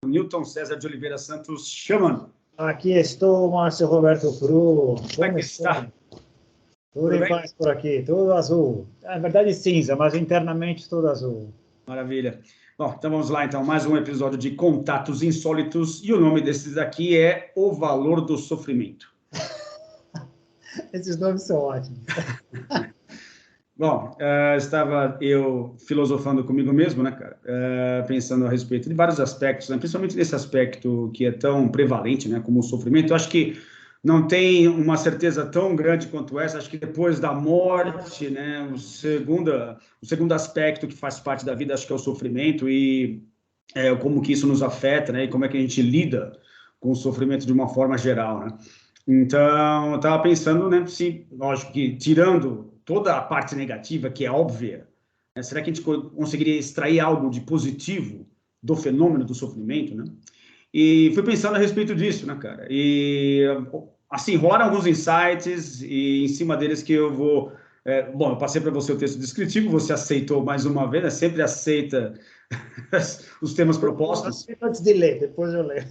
Newton César de Oliveira Santos chamando. Aqui estou, Márcio Roberto Cru. Como é que está? Tudo em paz por aqui, tudo azul. Na verdade, cinza, mas internamente tudo azul. Maravilha. Bom, então vamos lá, então, mais um episódio de Contatos Insólitos, e o nome desses aqui é O Valor do Sofrimento. Esses nomes são ótimos. Bom, estava eu filosofando comigo mesmo, né, cara? Pensando a respeito de vários aspectos, né? Principalmente desse aspecto que é tão prevalente, né, como o sofrimento. Eu acho que não tem uma certeza tão grande quanto essa. Acho que depois da morte, né, o segundo aspecto que faz parte da vida, acho que é o sofrimento e como que isso nos afeta, né, e como é que a gente lida com o sofrimento de uma forma geral, né? Então, eu estava pensando, né, se, lógico que tirando toda a parte negativa, que é óbvia, né, será que a gente conseguiria extrair algo de positivo do fenômeno do sofrimento, né? E fui pensando a respeito disso, né, cara? E, assim, rolaram alguns insights e em cima deles que eu vou... bom, eu passei para você o texto descritivo, você aceitou mais uma vez, né? Sempre aceita os temas propostos. Antes de ler, depois eu leio.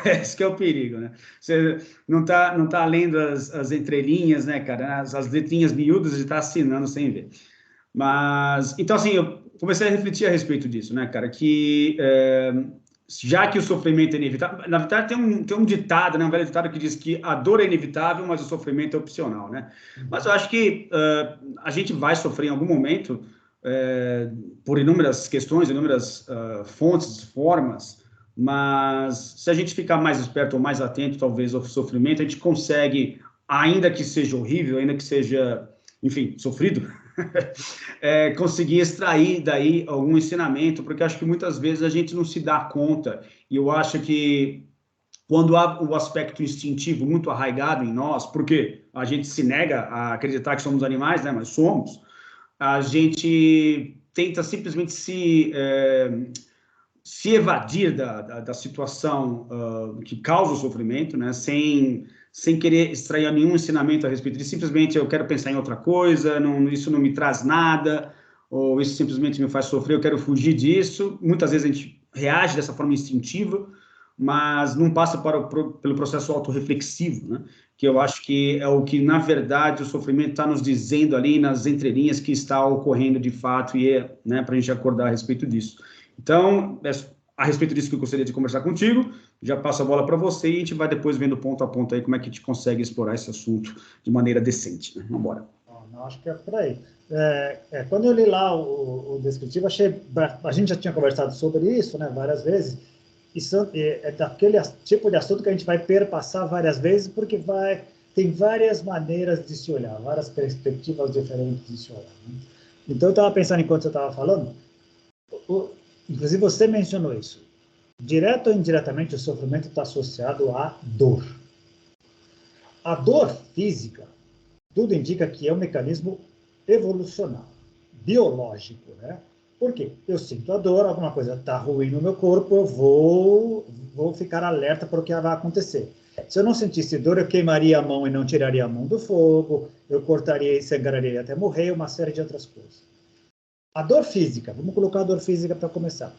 Esse que é o perigo, né? Você não tá lendo as entrelinhas, né, cara? As letrinhas miúdas e está assinando sem ver. Mas, então, assim, eu comecei a refletir a respeito disso, né, cara? Que já que o sofrimento é inevitável... Na verdade, tem um ditado, né? Um velho ditado que diz que a dor é inevitável, mas o sofrimento é opcional, né? Mas eu acho que a gente vai sofrer em algum momento por inúmeras questões, inúmeras fontes, formas, mas se a gente ficar mais esperto ou mais atento, talvez, ao sofrimento, a gente consegue, ainda que seja horrível, ainda que seja, enfim, sofrido, conseguir extrair daí algum ensinamento, porque acho que muitas vezes a gente não se dá conta, e eu acho que quando há o aspecto instintivo muito arraigado em nós, porque a gente se nega a acreditar que somos animais, né, mas somos, a gente tenta simplesmente se evadir da situação que causa o sofrimento, né, sem querer extrair nenhum ensinamento a respeito disso, simplesmente eu quero pensar em outra coisa, isso não me traz nada, ou isso simplesmente me faz sofrer, eu quero fugir disso. Muitas vezes a gente reage dessa forma instintiva, mas não passa pelo processo autorreflexivo, né, que eu acho que é o que, na verdade, o sofrimento está nos dizendo ali nas entrelinhas que está ocorrendo de fato, e né, para a gente acordar a respeito disso. Então, a respeito disso que eu gostaria de conversar contigo, já passo a bola para você e a gente vai depois vendo ponto a ponto aí como é que a gente consegue explorar esse assunto de maneira decente, né? Vamos embora. Não, acho que é por aí. Quando eu li lá o descritivo, a gente já tinha conversado sobre isso, né, várias vezes. Isso é daquele tipo de assunto que a gente vai perpassar várias vezes, porque tem várias maneiras de se olhar, várias perspectivas diferentes de se olhar, né? Então, eu estava pensando, enquanto você estava falando, inclusive você mencionou isso, direto ou indiretamente o sofrimento está associado à dor. A dor física, tudo indica que é um mecanismo evolucional, biológico, né? Por quê? Eu sinto a dor, alguma coisa está ruim no meu corpo, eu vou ficar alerta para o que vai acontecer. Se eu não sentisse dor, eu queimaria a mão e não tiraria a mão do fogo, eu cortaria e sangraria até morrer, uma série de outras coisas. A dor física, vamos colocar a dor física para começar.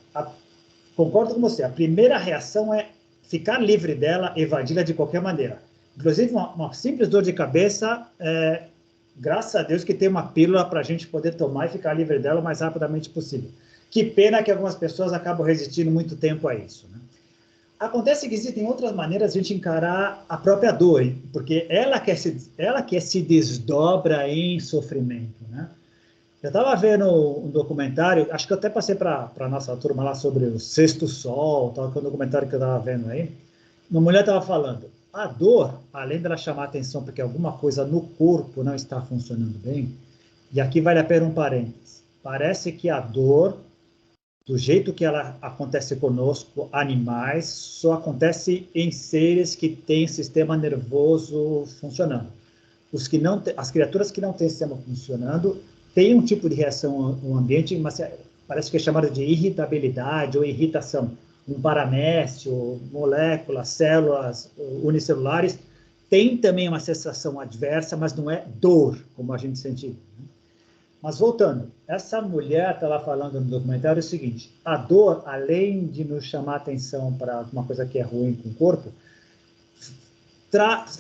Concordo com você, a primeira reação é ficar livre dela, evadi-la de qualquer maneira. Inclusive, uma simples dor de cabeça, graças a Deus que tem uma pílula para a gente poder tomar e ficar livre dela o mais rapidamente possível. Que pena que algumas pessoas acabam resistindo muito tempo a isso, né? Acontece que existem outras maneiras de a gente encarar a própria dor, porque ela que se desdobra em sofrimento, né? Eu estava vendo um documentário, acho que eu até passei para a nossa turma lá sobre o Sexto Sol, tal, que é um documentário que eu estava vendo aí. Uma mulher estava falando, a dor, além dela chamar a atenção porque alguma coisa no corpo não está funcionando bem, e aqui vale a pena um parênteses, parece que a dor, do jeito que ela acontece conosco, animais, só acontece em seres que têm sistema nervoso funcionando. As criaturas que não têm sistema funcionando têm um tipo de reação ao ambiente, mas parece que é chamada de irritabilidade ou irritação. Um paramécio, moléculas, células unicelulares, tem também uma sensação adversa, mas não é dor, como a gente sente. Mas voltando, essa mulher estava falando no documentário o seguinte: a dor, além de nos chamar atenção para uma coisa que é ruim com o corpo,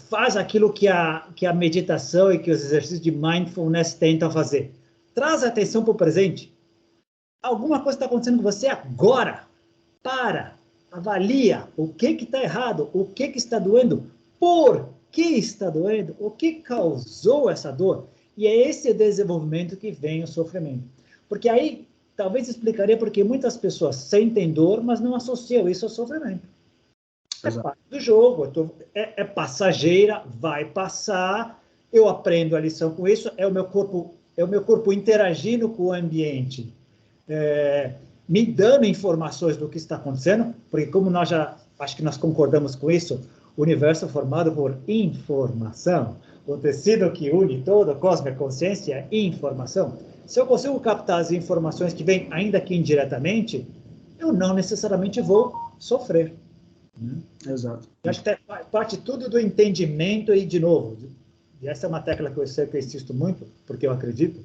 faz aquilo que a meditação e que os exercícios de mindfulness tentam fazer. Traz a atenção para o presente. Alguma coisa está acontecendo com você agora. Para, avalia o que está errado, o que está doendo, por que está doendo, o que causou essa dor. E é esse desenvolvimento que vem o sofrimento. Porque aí, talvez explicaria porque muitas pessoas sentem dor, mas não associam isso ao sofrimento. Exato. É parte do jogo, é passageira, vai passar, eu aprendo a lição com isso, é o meu corpo interagindo com o ambiente, me dando informações do que está acontecendo, porque como nós acho que nós concordamos com isso, o universo é formado por informação, o tecido que une todo, o cosmos, a consciência, é informação. Se eu consigo captar as informações que vêm, ainda que indiretamente, eu não necessariamente vou sofrer. Exato. Eu acho que parte tudo do entendimento e, de novo, e essa é uma tecla que eu sempre insisto muito, porque eu acredito,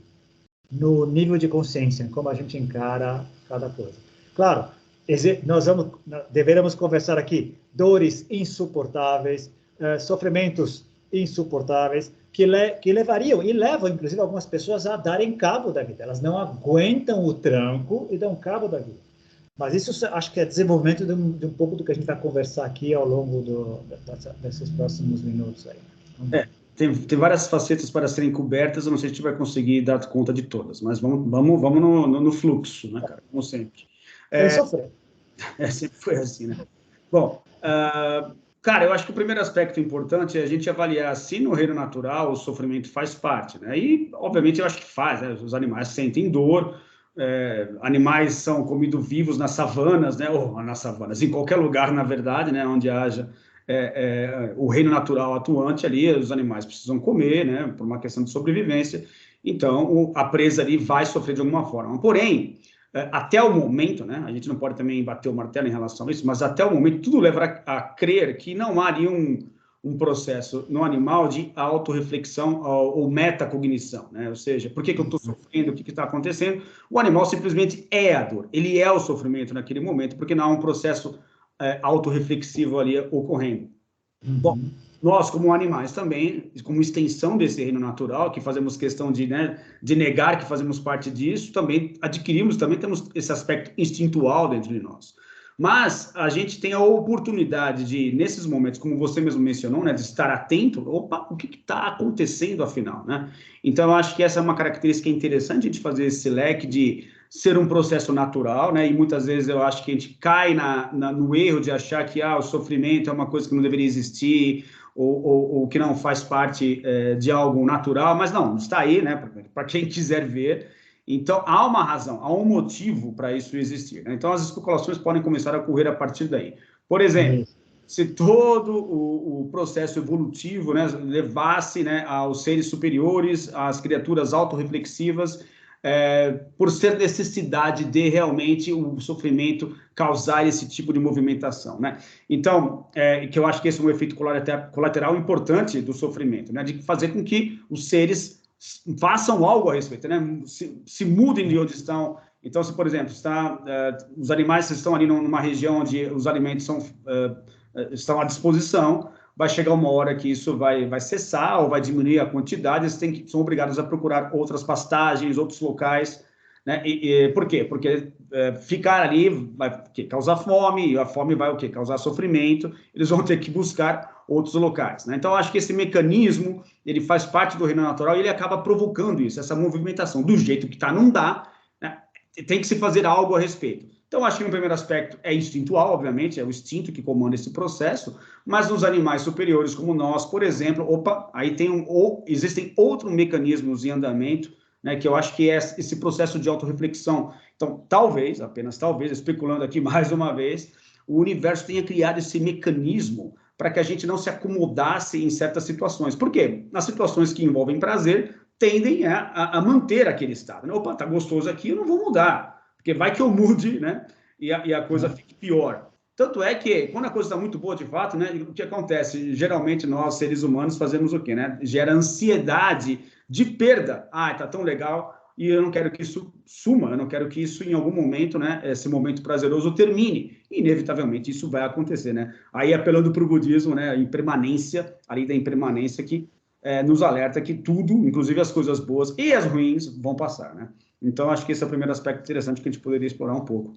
no nível de consciência, como a gente encara cada coisa. Claro, deveremos conversar aqui dores insuportáveis, sofrimentos insuportáveis, que levariam, e levam, inclusive, algumas pessoas a darem cabo da vida. Elas não aguentam o tranco e dão cabo da vida. Mas isso acho que é desenvolvimento de um pouco do que a gente vai conversar aqui ao longo desses próximos minutos aí. Tem várias facetas para serem cobertas, eu não sei se a gente vai conseguir dar conta de todas, mas vamos no fluxo, né, cara, como sempre. Sempre foi assim, né? Bom, cara, eu acho que o primeiro aspecto importante é a gente avaliar se no reino natural o sofrimento faz parte, né? E, obviamente, eu acho que faz, né? Os animais sentem dor, animais são comidos vivos nas savanas, né? Ou nas savanas, em qualquer lugar, na verdade, né? Onde haja o reino natural atuante ali, os animais precisam comer, né? Por uma questão de sobrevivência. Então, a presa ali vai sofrer de alguma forma. Porém, até o momento, né? A gente não pode também bater o martelo em relação a isso, mas até o momento tudo leva a crer que não há ali um processo no animal de autorreflexão ou metacognição, né? Ou seja, por que eu estou sofrendo, o que está acontecendo? O animal simplesmente é a dor, ele é o sofrimento naquele momento, porque não há um processo autorreflexivo ali ocorrendo. Bom, nós, como animais também, como extensão desse reino natural, que fazemos questão de negar que fazemos parte disso, também temos esse aspecto instintual dentro de nós. Mas a gente tem a oportunidade de, nesses momentos, como você mesmo mencionou, né, de estar atento, opa, o que está acontecendo afinal, né? Então, eu acho que essa é uma característica interessante de fazer esse leque de ser um processo natural, né? E muitas vezes eu acho que a gente cai no erro de achar que o sofrimento é uma coisa que não deveria existir, ou que não faz parte de algo natural, mas não, está aí, né? Para quem quiser ver. Então, há uma razão, há um motivo para isso existir, né? Então, as especulações podem começar a ocorrer a partir daí. Por exemplo, se todo o processo evolutivo, né, levasse, né, aos seres superiores, às criaturas autorreflexivas, por ser necessidade de realmente o sofrimento causar esse tipo de movimentação, né? Então, que eu acho que esse é um efeito colateral importante do sofrimento, né? De fazer com que os seres façam algo a respeito, né? Se mudem de onde estão. Então, se, por exemplo, os animais estão ali numa região onde os alimentos estão à disposição, vai chegar uma hora que isso vai cessar ou vai diminuir a quantidade, eles são obrigados a procurar outras pastagens, outros locais, né? Por quê? Porque ficar ali vai causar fome, e a fome vai causar sofrimento, eles vão ter que buscar outros locais, né? Então, acho que esse mecanismo, ele faz parte do reino natural e ele acaba provocando isso, essa movimentação. Do jeito que está, não dá, né? Tem que se fazer algo a respeito. Então, acho que no primeiro aspecto é instintual, obviamente, é o instinto que comanda esse processo, mas nos animais superiores como nós, por exemplo, aí existem outros mecanismos em andamento, né, que eu acho que é esse processo de autorreflexão. Então, talvez, apenas talvez, especulando aqui mais uma vez, o universo tenha criado esse mecanismo para que a gente não se acomodasse em certas situações. Por quê? Nas situações que envolvem prazer, tendem a manter aquele estado. Né? Opa, tá gostoso aqui, eu não vou mudar. Porque vai que eu mude, né? E a coisa fique pior. Tanto é que, quando a coisa está muito boa, de fato, né? O que acontece? Geralmente, nós, seres humanos, fazemos o quê, né? Gera ansiedade de perda. Tá tão legal, e eu não quero que isso suma, eu não quero que isso, em algum momento, né, esse momento prazeroso termine. Inevitavelmente, isso vai acontecer, né? Aí, apelando para o budismo, né, a impermanência, a lei da impermanência, que nos alerta que tudo, inclusive as coisas boas e as ruins, vão passar, né? Então, acho que esse é o primeiro aspecto interessante que a gente poderia explorar um pouco.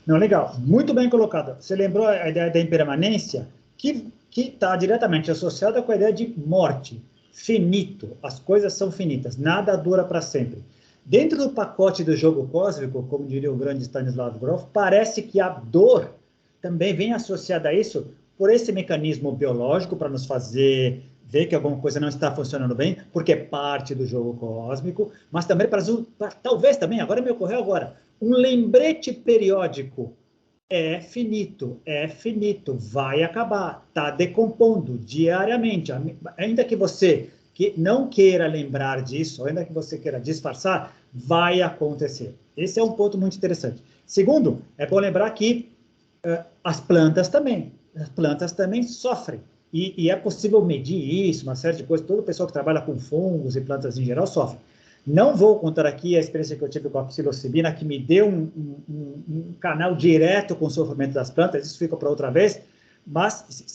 Não, legal. Muito bem colocado. Você lembrou a ideia da impermanência, que está diretamente associada com a ideia de morte, finito. As coisas são finitas, nada dura para sempre. Dentro do pacote do jogo cósmico, como diria o grande Stanislav Grof, parece que a dor também vem associada a isso por esse mecanismo biológico para nos fazer ver que alguma coisa não está funcionando bem, porque é parte do jogo cósmico, mas também para talvez também, agora me ocorreu agora, um lembrete periódico. É finito, vai acabar, está decompondo diariamente. Ainda que você não queira lembrar disso, ainda que você queira disfarçar, vai acontecer. Esse é um ponto muito interessante. Segundo, é bom lembrar que as plantas também sofrem. E é possível medir isso, uma série de coisas. Todo o pessoal que trabalha com fungos e plantas em geral sofre. Não vou contar aqui a experiência que eu tive com a psilocibina, que me deu um canal direto com o sofrimento das plantas, isso fica para outra vez, mas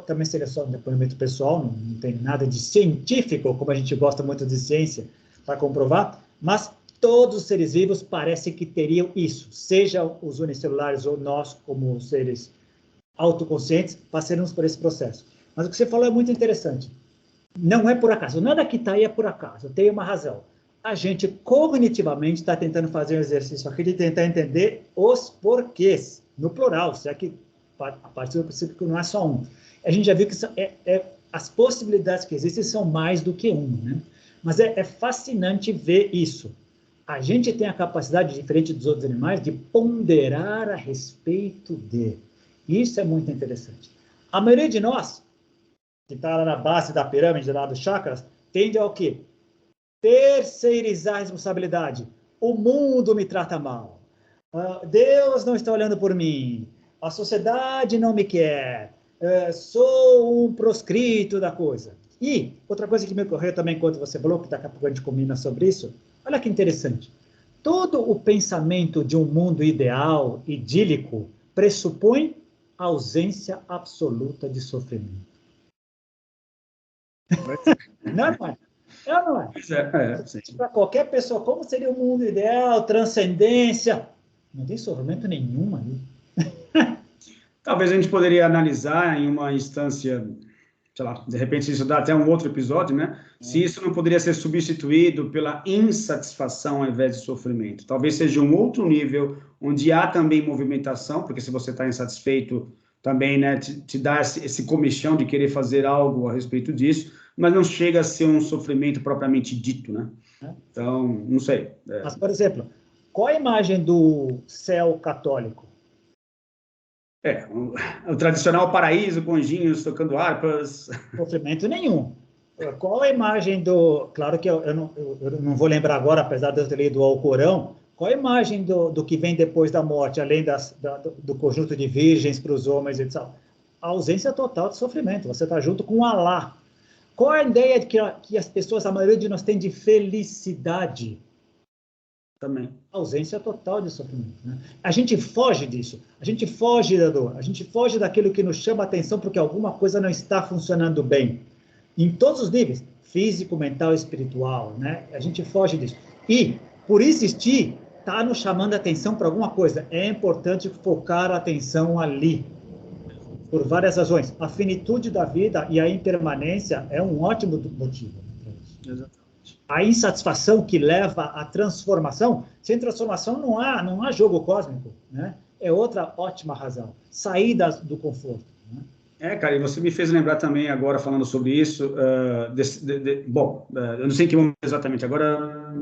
também seria só um depoimento pessoal, não tem nada de científico, como a gente gosta muito de ciência, para comprovar, mas todos os seres vivos parecem que teriam isso, seja os unicelulares ou nós, como seres autoconscientes, passaremos por esse processo. Mas o que você falou é muito interessante. Não é por acaso, nada que está aí é por acaso, tem uma razão. A gente cognitivamente está tentando fazer um exercício aqui de tentar entender os porquês, no plural, se é que a partir do princípio que não é só um. A gente já viu que as possibilidades que existem são mais do que uma, né? Mas é fascinante ver isso. A gente tem a capacidade, diferente dos outros animais, de ponderar a respeito de. Isso é muito interessante. A maioria de nós, que está na base da pirâmide lá dos chakras, tende ao quê? Terceirizar a responsabilidade. O mundo me trata mal. Deus não está olhando por mim. A sociedade não me quer. Sou um proscrito da coisa. E outra coisa que me ocorreu também enquanto você falou, que daqui a pouco a gente combina sobre isso, olha que interessante. Todo o pensamento de um mundo ideal, idílico, pressupõe ausência absoluta de sofrimento. Não é? Não é? Para qualquer pessoa, como seria o mundo ideal, transcendência? Não tem sofrimento nenhum ali. Talvez a gente poderia analisar em uma instância, sei lá, de repente isso dá até um outro episódio, né? Se isso não poderia ser substituído pela insatisfação ao invés de sofrimento. Talvez seja um outro nível onde há também movimentação, porque se você está insatisfeito, também, né, te dá esse comichão de querer fazer algo a respeito disso, mas não chega a ser um sofrimento propriamente dito, né? Então, não sei. Mas, por exemplo, qual a imagem do céu católico? O tradicional paraíso com anjinhos tocando harpas. Sofrimento nenhum. Qual a imagem do... Claro que eu não vou lembrar agora, apesar de eu ter lido o Alcorão, qual a imagem do que vem depois da morte, além do conjunto de virgens para os homens e tal? A ausência total de sofrimento. Você está junto com Alá. Qual a ideia que as pessoas, a maioria de nós tem de felicidade? Também. Ausência total de sofrimento. Né? A gente foge disso. A gente foge da dor. A gente foge daquilo que nos chama a atenção porque alguma coisa não está funcionando bem. Em todos os níveis. Físico, mental e espiritual. Né? A gente foge disso. E, por existir, está nos chamando a atenção para alguma coisa. É importante focar a atenção ali. Por várias razões. A finitude da vida e a impermanência é um ótimo motivo. Exatamente. A insatisfação que leva à transformação, sem transformação não há jogo cósmico, né? É outra ótima razão. Sair do conforto. Né? Cara, e você me fez lembrar também agora, falando sobre isso, bom, eu não sei em que momento exatamente, agora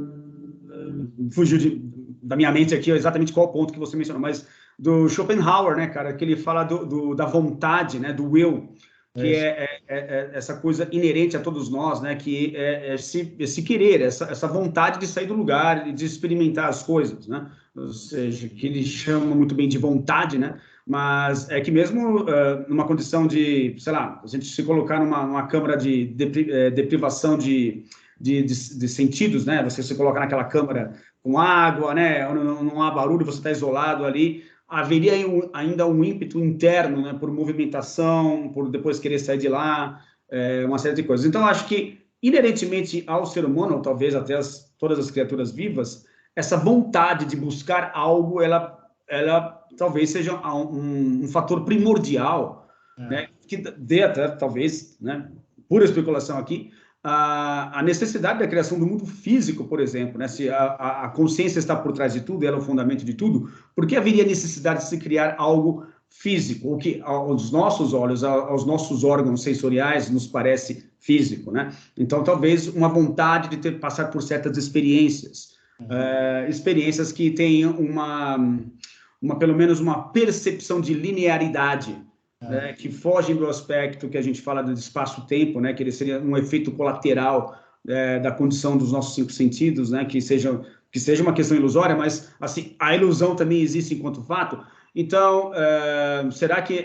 fugiu da minha mente aqui exatamente qual ponto que você mencionou, mas do Schopenhauer, né, cara, que ele fala da vontade, né, do will, que é essa coisa inerente a todos nós, né, que é esse querer, essa vontade de sair do lugar e de experimentar as coisas, né, ou seja, que ele chama muito bem de vontade, né, mas é que mesmo numa condição de, sei lá, a gente se colocar numa câmara de deprivação de de sentidos, né? Você se colocar naquela câmara com água, né? Não há barulho, você está isolado ali. Haveria ainda um ímpeto interno, né? Por movimentação, por depois querer sair de lá, uma série de coisas. Então, acho que, inerentemente ao ser humano, ou talvez até todas as criaturas vivas, essa vontade de buscar algo, ela talvez seja um fator primordial, né? Que dê até, talvez, né? Pura especulação aqui, a necessidade da criação do mundo físico, por exemplo, né? Se a consciência está por trás de tudo, ela é o fundamento de tudo, por que haveria necessidade de se criar algo físico, o que aos nossos olhos, aos nossos órgãos sensoriais, nos parece físico, né? Então, talvez uma vontade de passar por certas experiências, experiências que tenham pelo menos uma percepção de linearidade, né, que fogem do aspecto que a gente fala do espaço-tempo, né, que ele seria um efeito colateral da condição dos nossos 5 sentidos, né, que seja uma questão ilusória, mas assim, a ilusão também existe enquanto fato. Então, será que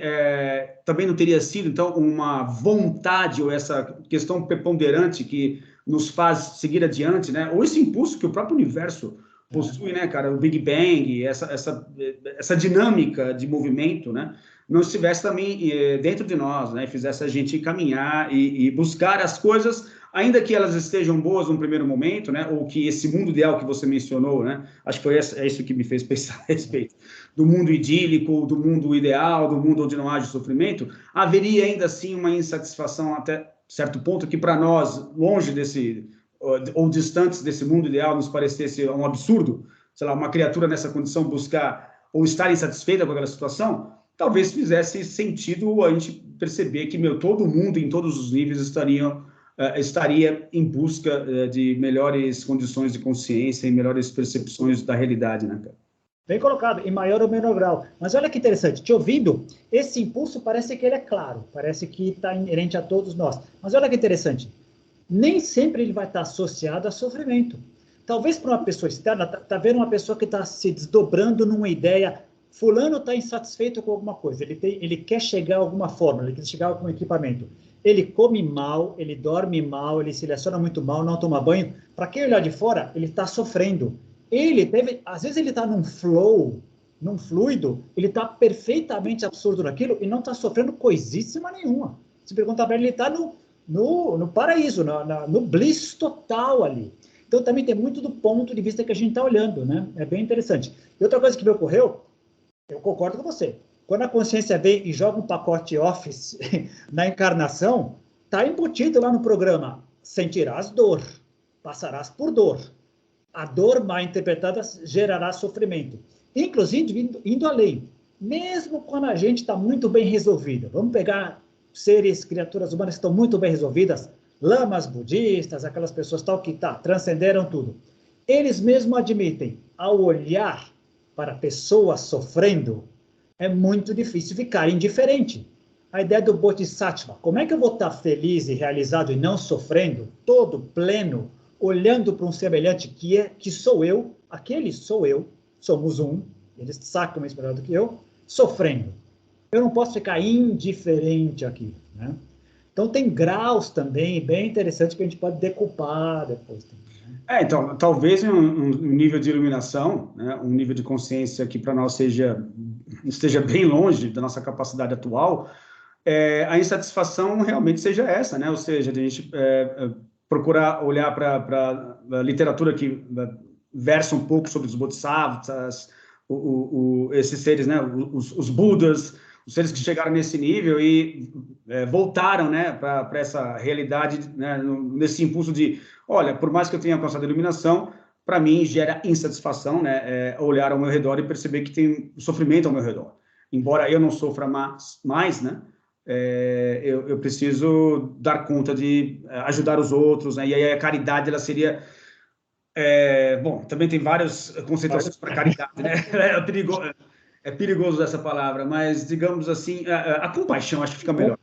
também não teria sido, então, uma vontade ou essa questão preponderante que nos faz seguir adiante, né, ou esse impulso que o próprio universo possui, né, cara, o Big Bang, essa dinâmica de movimento, né, não estivesse também dentro de nós, né, e fizesse a gente caminhar e buscar as coisas, ainda que elas estejam boas num primeiro momento, né, ou que esse mundo ideal que você mencionou, né, acho que foi isso que me fez pensar a respeito do mundo idílico, do mundo ideal, do mundo onde não haja sofrimento, haveria ainda assim uma insatisfação até certo ponto que para nós, longe desse ou distantes desse mundo ideal, nos parecesse um absurdo, sei lá, uma criatura nessa condição buscar ou estar insatisfeita com aquela situação, talvez fizesse sentido a gente perceber que todo mundo, em todos os níveis, estaria em busca de melhores condições de consciência e melhores percepções da realidade, né, cara? Bem colocado, em maior ou menor grau. Mas olha que interessante, te ouvindo, esse impulso parece que ele é claro, parece que está inerente a todos nós. Mas olha que interessante, nem sempre ele vai estar associado a sofrimento. Talvez para uma pessoa externa, está vendo uma pessoa que está se desdobrando numa ideia, fulano está insatisfeito com alguma coisa, ele quer chegar a alguma forma, ele quer chegar a algum equipamento. Ele come mal, ele dorme mal, ele se leciona muito mal, não toma banho. Para quem olhar de fora, ele está sofrendo. Às vezes ele está num flow, num fluido, ele está perfeitamente absurdo naquilo e não está sofrendo coisíssima nenhuma. Se perguntar para ele, ele está no paraíso, no bliss total ali. Então, também tem muito do ponto de vista que a gente está olhando, né? É bem interessante. E outra coisa que me ocorreu, eu concordo com você. Quando a consciência vem e joga um pacote Office na encarnação, está embutido lá no programa. Sentirás dor, passarás por dor. A dor mal interpretada gerará sofrimento. Inclusive, indo além. Mesmo quando a gente está muito bem resolvida, vamos pegar seres, criaturas humanas que estão muito bem resolvidas, lamas budistas, aquelas pessoas tal que transcenderam tudo. Eles mesmos admitem, ao olhar para pessoas sofrendo, é muito difícil ficar indiferente. A ideia do Bodhisattva, como é que eu vou estar feliz e realizado e não sofrendo, todo pleno, olhando para um semelhante que sou eu, aquele sou eu, somos um, eles sacam isso melhor do que eu, sofrendo. Eu não posso ficar indiferente aqui, né? Então, tem graus também bem interessantes que a gente pode decupar depois também, né? Então, talvez um nível de iluminação, né, um nível de consciência que para nós esteja bem longe da nossa capacidade atual, a insatisfação realmente seja essa, né? Ou seja, a gente procurar olhar para a literatura que versa um pouco sobre os bodhisattvas, esses seres, né, os budas, os seres que chegaram nesse nível e voltaram, né, para essa realidade, né, nesse impulso de, olha, por mais que eu tenha alcançado a iluminação, para mim gera insatisfação, né, olhar ao meu redor e perceber que tem sofrimento ao meu redor. Embora eu não sofra mais, né, eu preciso dar conta de ajudar os outros, né, e aí a caridade, ela seria... bom, também tem várias conceituações para caridade, né, é perigoso essa palavra, mas, digamos assim, a compaixão, acho que fica melhor.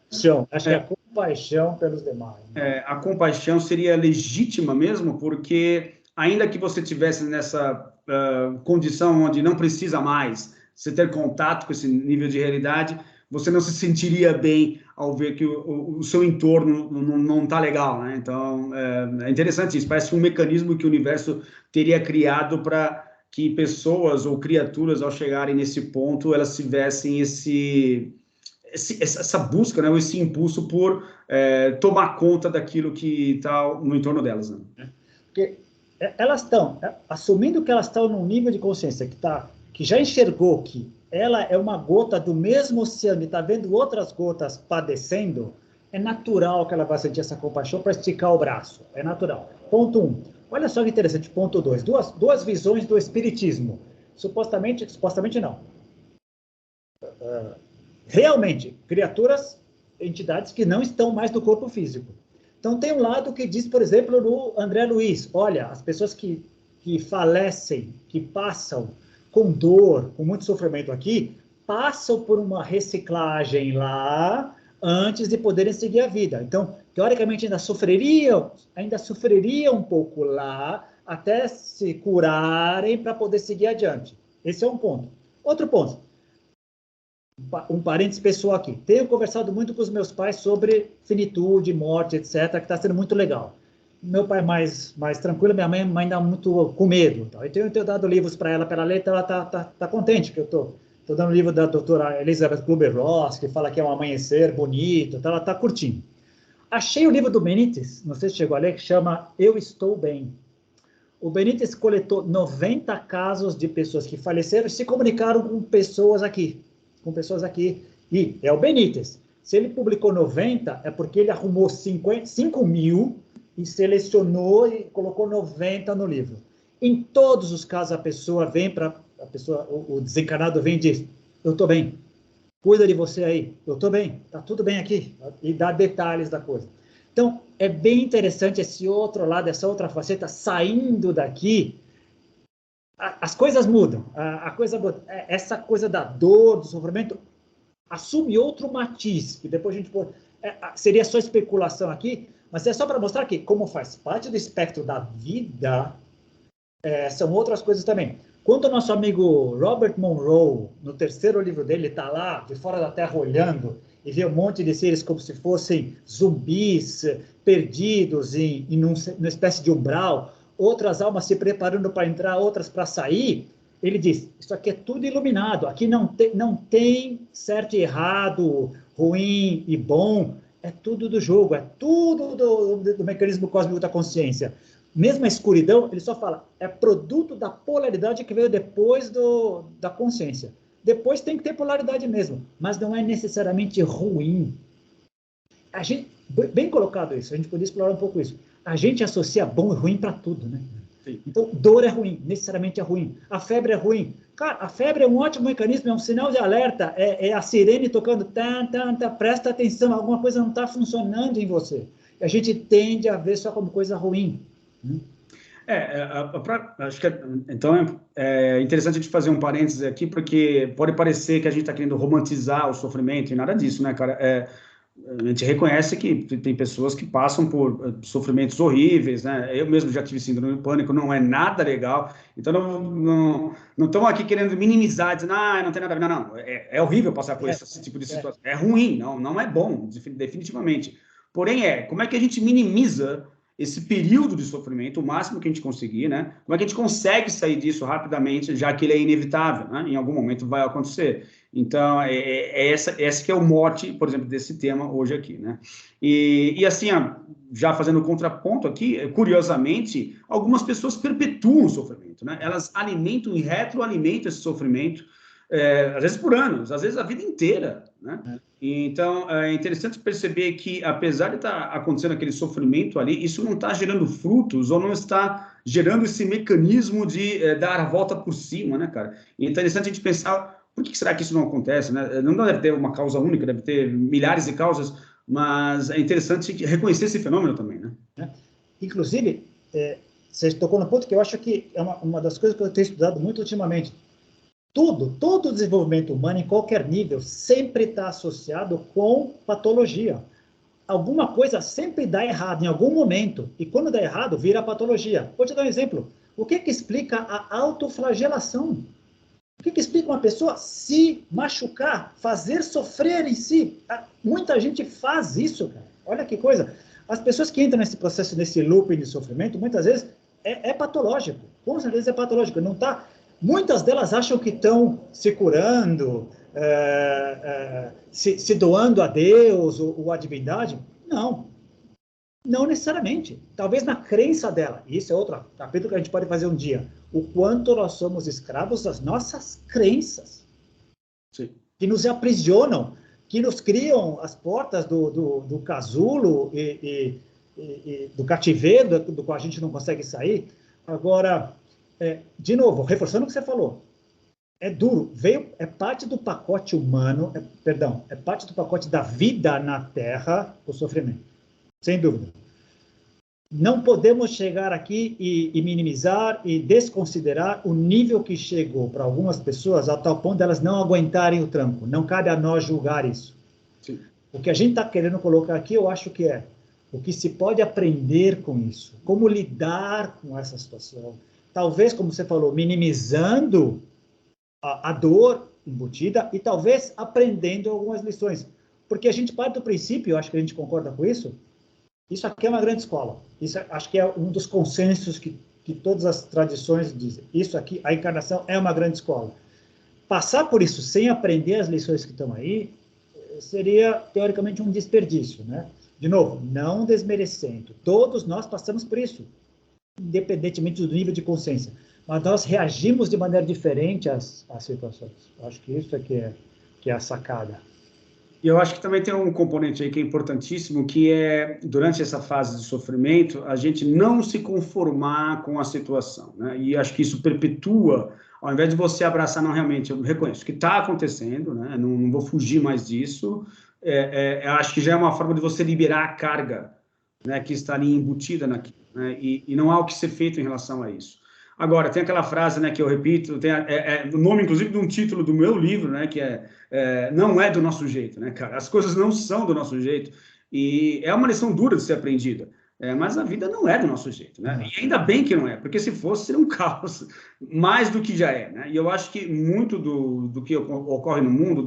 Acho que é a compaixão pelos demais. Né? A compaixão seria legítima mesmo, porque ainda que você tivesse nessa condição onde não precisa mais você ter contato com esse nível de realidade, você não se sentiria bem ao ver que o seu entorno não está legal, né? Então, é interessante isso. Parece um mecanismo que o universo teria criado para que pessoas ou criaturas, ao chegarem nesse ponto, elas tivessem essa busca, né? Ou esse impulso por tomar conta daquilo que está no entorno delas, né? Porque elas estão, assumindo que elas estão num nível de consciência que já enxergou que ela é uma gota do mesmo oceano e está vendo outras gotas padecendo, é natural que ela vá sentir essa compaixão para esticar o braço. É natural. Ponto 1. Olha só que interessante. Ponto 2. Duas visões do espiritismo. Supostamente não. Realmente, criaturas, entidades que não estão mais no corpo físico. Então, tem um lado que diz, por exemplo, no André Luiz, olha, as pessoas que falecem, que passam com dor, com muito sofrimento aqui, passam por uma reciclagem lá antes de poderem seguir a vida. Então, teoricamente, ainda sofreriam um pouco lá até se curarem para poder seguir adiante. Esse é um ponto. Outro ponto. Um parênteses pessoal aqui. Tenho conversado muito com os meus pais sobre finitude, morte, etc., que está sendo muito legal. Meu pai mais tranquilo, minha mãe ainda muito com medo. Então, eu tenho dado livros para ela ler, então ela tá contente que eu estou dando o livro da doutora Elizabeth Kubler-Ross, que fala que é um amanhecer bonito, então ela está curtindo. Achei o livro do Benítez, não sei se chegou a ler, que chama Eu Estou Bem. O Benítez coletou 90 casos de pessoas que faleceram e se comunicaram com pessoas aqui. E é o Benítez. Se ele publicou 90, é porque ele arrumou 5 mil e selecionou e colocou 90 no livro. Em todos os casos, o desencarnado vem e diz, eu estou bem, cuida de você aí, eu estou bem, está tudo bem aqui, e dá detalhes da coisa. Então, é bem interessante esse outro lado, essa outra faceta, saindo daqui, as coisas mudam, essa coisa da dor, do sofrimento, assume outro matiz, que depois a gente pode... seria só especulação aqui, mas é só para mostrar que, como faz parte do espectro da vida, são outras coisas também. Quando o nosso amigo Robert Monroe, no 3º livro dele, está lá, de fora da Terra, olhando, e vê um monte de seres como se fossem zumbis, perdidos em uma espécie de umbral, outras almas se preparando para entrar, outras para sair, ele diz, isso aqui é tudo iluminado, aqui não tem certo e errado, ruim e bom, é tudo do jogo, é tudo do mecanismo cósmico da consciência. Mesmo a escuridão, ele só fala, é produto da polaridade que veio depois da consciência. Depois tem que ter polaridade mesmo, mas não é necessariamente ruim. Bem colocado isso, a gente podia explorar um pouco isso. A gente associa bom e ruim para tudo, né? Sim. Então, dor é ruim, necessariamente é ruim. A febre é ruim. Cara, a febre é um ótimo mecanismo, é um sinal de alerta, é a sirene tocando, presta atenção, alguma coisa não está funcionando em você. A gente tende a ver só como coisa ruim. Acho que então é interessante a gente fazer um parênteses aqui, porque pode parecer que a gente está querendo romantizar o sofrimento e nada disso, né, cara? A gente reconhece que tem pessoas que passam por sofrimentos horríveis, né? Eu mesmo já tive síndrome do pânico, não é nada legal. Então, não estamos aqui querendo minimizar, dizendo, não tem nada a ver. Não, é horrível passar por esse tipo de situação. É ruim, não é bom, definitivamente. Porém, como é que a gente minimiza esse período de sofrimento, o máximo que a gente conseguir, né? Como é que a gente consegue sair disso rapidamente, já que ele é inevitável, né? Em algum momento vai acontecer. Então, esse que é o mote, por exemplo, desse tema hoje aqui, né? E assim, já fazendo contraponto aqui, curiosamente, algumas pessoas perpetuam o sofrimento, né? Elas alimentam e retroalimentam esse sofrimento, às vezes por anos, às vezes a vida inteira, né? Então, é interessante perceber que, apesar de estar acontecendo aquele sofrimento ali, isso não está gerando frutos ou não está gerando esse mecanismo de dar a volta por cima, né, cara? E é interessante a gente pensar, por que será que isso não acontece, né? Não deve ter uma causa única, deve ter milhares de causas, mas é interessante reconhecer esse fenômeno também, né? Inclusive, você tocou no ponto que eu acho que é uma das coisas que eu tenho estudado muito ultimamente. Todo o desenvolvimento humano, em qualquer nível, sempre está associado com patologia. Alguma coisa sempre dá errado em algum momento, e quando dá errado, vira patologia. Vou te dar um exemplo. O que explica a autoflagelação? que explica uma pessoa se machucar, fazer sofrer em si? Muita gente faz isso, cara. Olha que coisa. As pessoas que entram nesse processo, nesse looping de sofrimento, muitas vezes é patológico. Com certeza é patológico. Não tá... Muitas delas acham que estão se curando, se doando a Deus ou à divindade. Não. Não necessariamente. Talvez na crença dela. E isso é outro capítulo que a gente pode fazer um dia. O quanto nós somos escravos das nossas crenças. Sim. Que nos aprisionam, que nos criam as portas do casulo e do cativeiro, do qual a gente não consegue sair. Agora, de novo, reforçando o que você falou, é duro, é parte do pacote humano, é parte do pacote da vida na Terra, o sofrimento. Sem dúvida. Não podemos chegar aqui e minimizar e desconsiderar o nível que chegou para algumas pessoas a tal ponto de elas não aguentarem o tranco. Não cabe a nós julgar isso. Sim. O que a gente está querendo colocar aqui, eu acho que é o que se pode aprender com isso. Como lidar com essa situação. Talvez, como você falou, minimizando a dor embutida e talvez aprendendo algumas lições. Porque a gente parte do princípio, eu acho que a gente concorda com isso, isso aqui é uma grande escola. Isso acho que é um dos consensos que todas as tradições dizem. Isso aqui, a encarnação é uma grande escola. Passar por isso sem aprender as lições que estão aí seria, teoricamente, um desperdício, né? De novo, não desmerecendo. Todos nós passamos por isso, independentemente do nível de consciência. Mas nós reagimos de maneira diferente às situações. Acho que isso é que é a sacada. E eu acho que também tem um componente aí que é importantíssimo, que é, durante essa fase de sofrimento, a gente não se conformar com a situação, né? E acho que isso perpetua, ao invés de você abraçar, não, realmente, eu reconheço que está acontecendo, né? Não vou fugir mais disso, acho que já é uma forma de você liberar a carga, né, que está ali embutida naquilo, né? E não há o que ser feito em relação a isso. Agora, tem aquela frase, né, que eu repito, tem o nome, inclusive, de um título do meu livro, né, que não é do nosso jeito, né, cara? As coisas não são do nosso jeito. E é uma lição dura de ser aprendida. Mas a vida não é do nosso jeito, né? E ainda bem que não é, porque se fosse, seria um caos, mais do que já é, né? E eu acho que muito do que ocorre no mundo,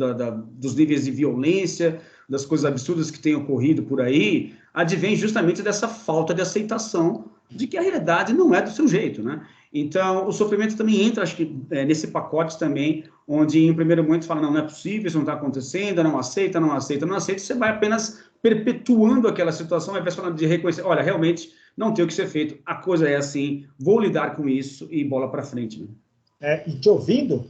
dos níveis de violência, das coisas absurdas que têm ocorrido por aí, advém justamente dessa falta de aceitação de que a realidade não é do seu jeito, né? Então, o sofrimento também entra, acho que, nesse pacote também, onde em um primeiro momento fala, não é possível, isso não está acontecendo, não aceita, você vai apenas perpetuando aquela situação, ao invés de reconhecer, olha, realmente não tem o que ser feito, a coisa é assim, vou lidar com isso e bola para frente. Né? E te ouvindo,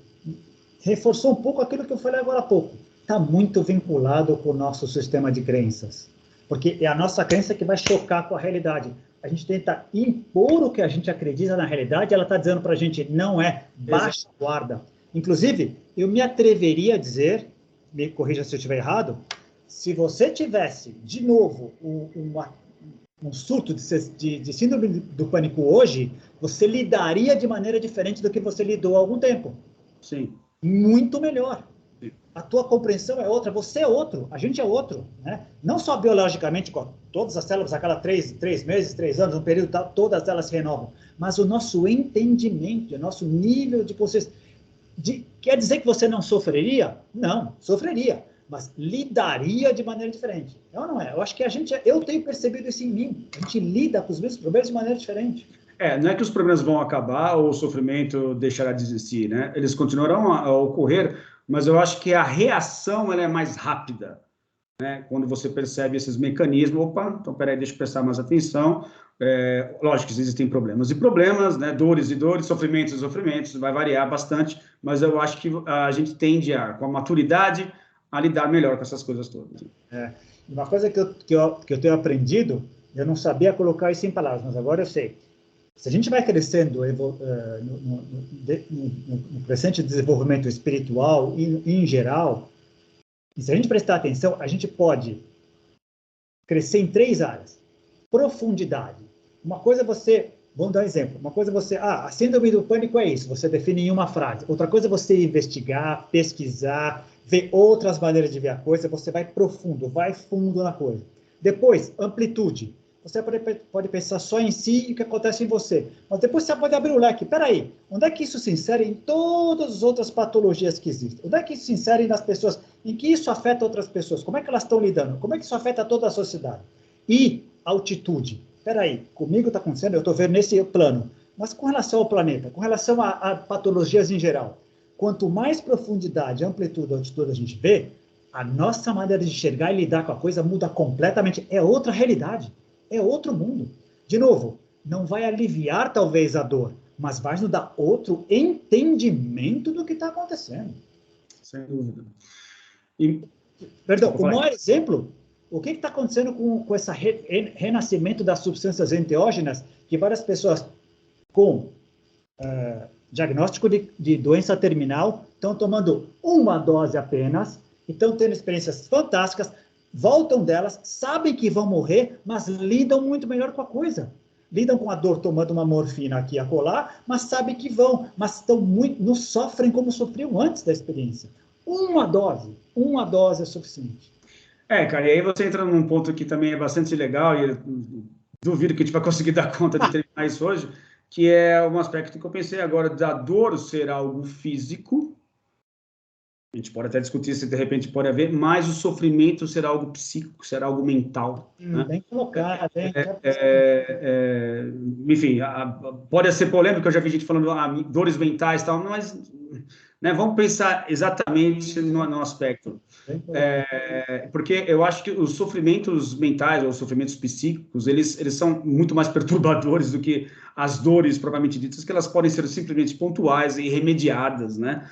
reforçou um pouco aquilo que eu falei agora há pouco. Está muito vinculado com o nosso sistema de crenças, porque é a nossa crença que vai chocar com a realidade. A gente tenta impor o que a gente acredita na realidade, ela está dizendo para a gente, não é, baixa a guarda. Inclusive, eu me atreveria a dizer, me corrija se eu estiver errado, se você tivesse, de novo, um surto de síndrome do pânico hoje, você lidaria de maneira diferente do que você lidou há algum tempo. Sim. Muito melhor. A tua compreensão é outra, você é outro, a gente é outro, né? Não só biologicamente, com todas as células a cada 3 meses, 3 anos, um período tal, todas elas se renovam, mas o nosso entendimento, o nosso nível de consciência, quer dizer que você não sofreria? Não, sofreria, mas lidaria de maneira diferente. É ou não é? Eu acho que eu tenho percebido isso em mim, a gente lida com os mesmos problemas de maneira diferente. Não é que os problemas vão acabar ou o sofrimento deixará de existir, né? Eles continuarão a ocorrer, mas eu acho que a reação ela é mais rápida, né? Quando você percebe esses mecanismos, opa, então peraí, deixa eu prestar mais atenção. Lógico que existem problemas e problemas, né? Dores e dores, sofrimentos e sofrimentos, vai variar bastante, mas eu acho que a gente tende com a maturidade, a lidar melhor com essas coisas todas. Uma coisa que eu tenho aprendido, eu não sabia colocar isso em palavras, mas agora eu sei. Se a gente vai crescendo no crescente desenvolvimento espiritual e em geral, e se a gente prestar atenção, a gente pode crescer em 3 áreas. Profundidade. Uma coisa vamos dar um exemplo, uma coisa a síndrome do pânico é isso, você define em uma frase. Outra coisa é você investigar, pesquisar, ver outras maneiras de ver a coisa, você vai profundo, vai fundo na coisa. Depois, amplitude. você pode pensar só em si e o que acontece em você. Mas depois você pode abrir o leque. Espera aí, onde é que isso se insere em todas as outras patologias que existem? Onde é que isso se insere nas pessoas? Em que isso afeta outras pessoas? Como é que elas estão lidando? Como é que isso afeta toda a sociedade? E altitude. Espera aí, comigo está acontecendo, eu estou vendo nesse plano. Mas com relação ao planeta, com relação a patologias em geral, quanto mais profundidade, amplitude, altitude a gente vê, a nossa maneira de enxergar e lidar com a coisa muda completamente. É outra realidade, é outro mundo. De novo, não vai aliviar talvez a dor, mas vai nos dar outro entendimento do que está acontecendo. Sem dúvida. Perdão, o maior exemplo, o que está acontecendo com esse renascimento das substâncias enteógenas, que várias pessoas com diagnóstico de doença terminal estão tomando uma dose apenas, estão tendo experiências fantásticas, voltam delas, sabem que vão morrer, mas lidam muito melhor com a coisa. Lidam com a dor tomando uma morfina aqui e acolá, mas sabem que vão, mas não sofrem como sofriam antes da experiência. Uma dose é suficiente. Cara, e aí você entra num ponto que também é bastante legal, e eu duvido que a gente vai conseguir dar conta de terminar isso hoje, que é um aspecto que eu pensei agora da dor ser algo físico, a gente pode até discutir se de repente pode haver, mas o sofrimento será algo psíquico, será algo mental. Né? Bem colocado, hein? Enfim, pode ser polêmico, eu já vi gente falando dores mentais e tal, mas né, vamos pensar exatamente no aspecto. Porque eu acho que os sofrimentos mentais ou os sofrimentos psíquicos, eles são muito mais perturbadores do que as dores propriamente ditas, que elas podem ser simplesmente pontuais e remediadas, né,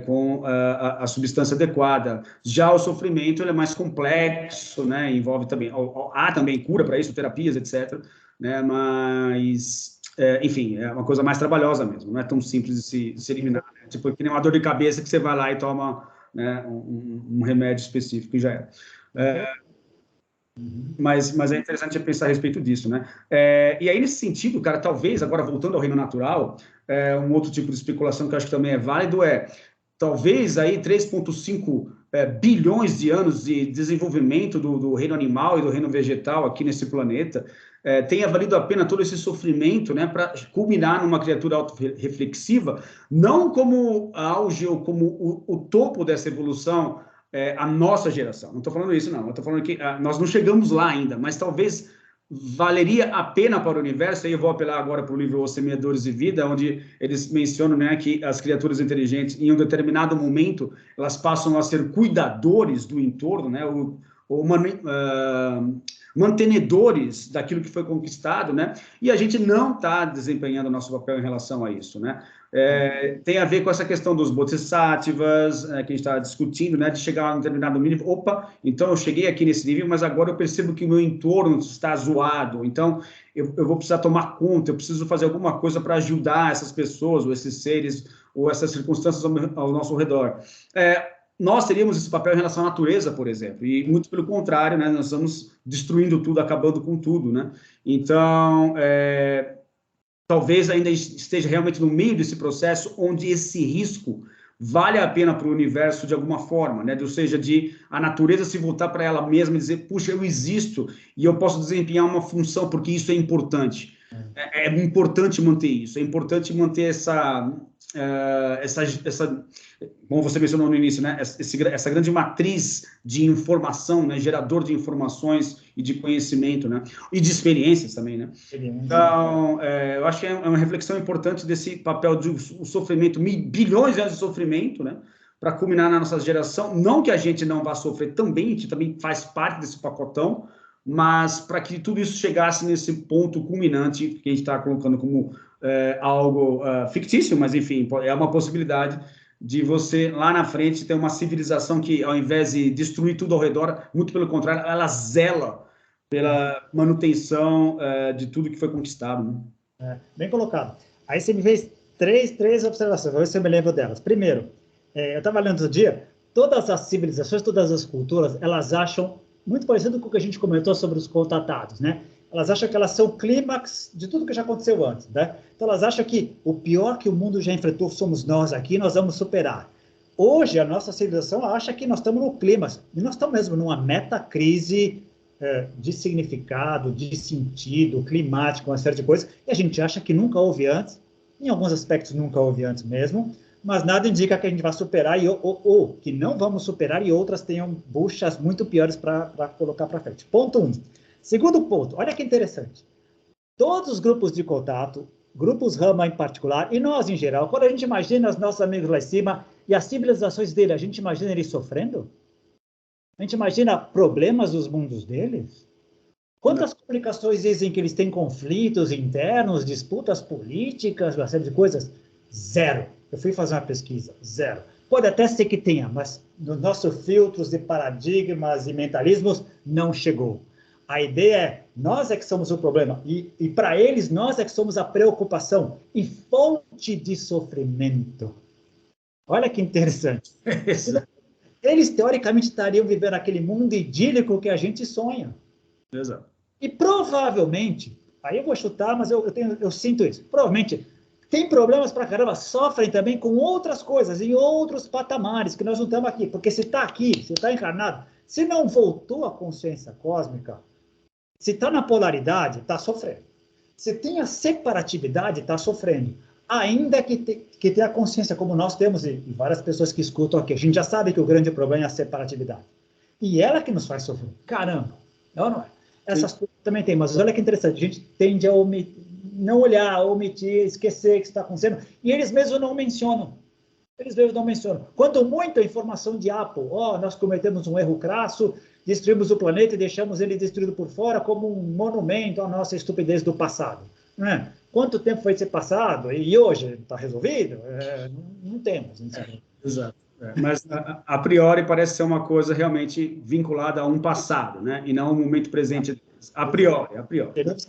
com a substância adequada. Já o sofrimento ele é mais complexo, né, envolve também, há também cura para isso, terapias, etc., né, mas... enfim, é uma coisa mais trabalhosa mesmo, não é tão simples de se eliminar. Né? Tipo, que nem uma dor de cabeça que você vai lá e toma, né, um remédio específico e já era. Mas é interessante pensar a respeito disso, né? E aí, nesse sentido, cara, talvez, agora voltando ao reino natural, um outro tipo de especulação que eu acho que também é válido talvez aí 3,5 bilhões de anos de desenvolvimento do reino animal e do reino vegetal aqui nesse planeta tenha valido a pena todo esse sofrimento, né, para culminar numa criatura autorreflexiva, não como auge ou como o topo dessa evolução, a nossa geração. Não estou falando isso, não. Eu estou falando que nós não chegamos lá ainda, mas talvez valeria a pena para o universo, e eu vou apelar agora para o livro Os Semeadores de Vida, onde eles mencionam, né, que as criaturas inteligentes, em um determinado momento, elas passam a ser cuidadores do entorno, né, mantenedores daquilo que foi conquistado, né, e a gente não está desempenhando o nosso papel em relação a isso, né. Tem a ver com essa questão dos bodhisattvas, que a gente está discutindo, né, de chegar a um determinado nível. Opa, então eu cheguei aqui nesse nível, mas agora eu percebo que o meu entorno está zoado, então eu vou precisar tomar conta, eu preciso fazer alguma coisa para ajudar essas pessoas, ou esses seres, ou essas circunstâncias ao nosso redor. Nós teríamos esse papel em relação à natureza, por exemplo, e muito pelo contrário, né, nós estamos destruindo tudo, acabando com tudo, né? Então, talvez ainda esteja realmente no meio desse processo onde esse risco vale a pena para o universo de alguma forma, né? Ou seja, de a natureza se voltar para ela mesma e dizer, puxa, eu existo e eu posso desempenhar uma função porque isso é importante. É importante manter isso, é importante manter essa como você mencionou no início, né, essa grande matriz de informação, né, gerador de informações e de conhecimento, né, e de experiências também, né. Então, eu acho que é uma reflexão importante desse papel do sofrimento, bilhões de anos de sofrimento, né, para culminar na nossa geração, não que a gente não vá sofrer também, a gente também faz parte desse pacotão, mas para que tudo isso chegasse nesse ponto culminante que a gente está colocando como algo fictício, mas enfim, é uma possibilidade de você, lá na frente, ter uma civilização que, ao invés de destruir tudo ao redor, muito pelo contrário, ela zela pela manutenção de tudo que foi conquistado. Né? Bem colocado. Aí você me fez três observações, vou ver se eu me lembro delas. Primeiro, eu estava lendo outro dia, todas as civilizações, todas as culturas, elas acham muito parecido com o que a gente comentou sobre os contatados, né? Elas acham que elas são o clímax de tudo que já aconteceu antes, né? Então elas acham que o pior que o mundo já enfrentou somos nós aqui, nós vamos superar. Hoje a nossa civilização acha que nós estamos no clímax, e nós estamos mesmo numa metacrise de significado, de sentido, climático, uma série de coisas, e a gente acha que nunca houve antes, em alguns aspectos nunca houve antes mesmo, mas nada indica que a gente vai superar, ou que não vamos superar, e outras tenham buchas muito piores para colocar para frente. Ponto 1. Segundo ponto, olha que interessante. Todos os grupos de contato, grupos Rama em particular, e nós em geral, quando a gente imagina os nossos amigos lá em cima e as civilizações dele, a gente imagina eles sofrendo? A gente imagina problemas dos mundos deles? Quantas comunicações dizem que eles têm conflitos internos, disputas políticas, uma série de coisas? Zero. Eu fui fazer uma pesquisa, zero. Pode até ser que tenha, mas nos nossos filtros de paradigmas e mentalismos, não chegou. A ideia é, nós é que somos o problema, e para eles, nós é que somos a preocupação e fonte de sofrimento. Olha que interessante. Eles, teoricamente, estariam vivendo aquele mundo idílico que a gente sonha. Exato. E provavelmente, aí eu vou chutar, mas eu sinto isso, provavelmente tem problemas pra caramba, sofrem também com outras coisas, em outros patamares, que nós não estamos aqui. Porque se está aqui, se está encarnado, se não voltou à consciência cósmica, se está na polaridade, está sofrendo. Se tem a separatividade, está sofrendo. Ainda que tenha a consciência, como nós temos, e várias pessoas que escutam aqui, a gente já sabe que o grande problema é a separatividade. E ela que nos faz sofrer. Caramba, é ou não é? Essas coisas também tem, mas olha que interessante, a gente tende a não olhar, omitir, esquecer que está acontecendo, e eles mesmos não mencionam. Eles mesmos não mencionam. Quanto muito a informação de Apple, nós cometemos um erro crasso, destruímos o planeta e deixamos ele destruído por fora como um monumento à nossa estupidez do passado. Né? Quanto tempo foi esse passado? E hoje está resolvido? Não temos. Exato. Mas, a priori, parece ser uma coisa realmente vinculada a um passado, né? E não ao momento presente. A priori. Temos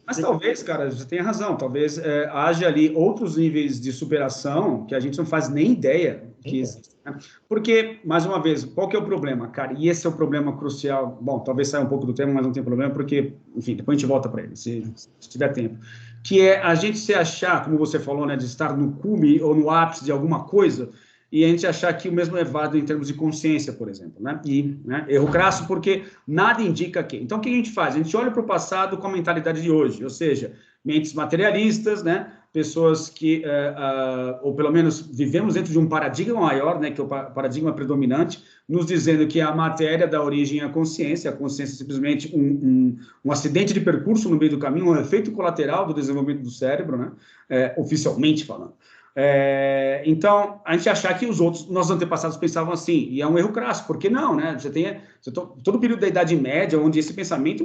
Mas talvez, cara, você tenha razão, talvez haja ali outros níveis de superação que a gente não faz nem ideia que existem. Né? Porque, mais uma vez, qual que é o problema, cara? E esse é o problema crucial. Bom, talvez saia um pouco do tema, mas não tem problema, porque, enfim, depois a gente volta para ele, se tiver tempo. Que é a gente se achar, como você falou, né, de estar no cume ou no ápice de alguma coisa, e a gente achar que o mesmo é válido em termos de consciência, por exemplo, né? E erro crasso, porque nada indica que. Então, o que a gente faz? A gente olha para o passado com a mentalidade de hoje, ou seja, mentes materialistas, né? Pessoas que, ou pelo menos vivemos dentro de um paradigma maior, né? Que é o paradigma predominante, nos dizendo que a matéria dá origem à consciência, a consciência é simplesmente um acidente de percurso no meio do caminho, um efeito colateral do desenvolvimento do cérebro, né? Oficialmente falando. Então, a gente achar que os outros, nossos antepassados pensavam assim, e é um erro crasso, porque não, né? Todo o período da Idade Média, onde esse pensamento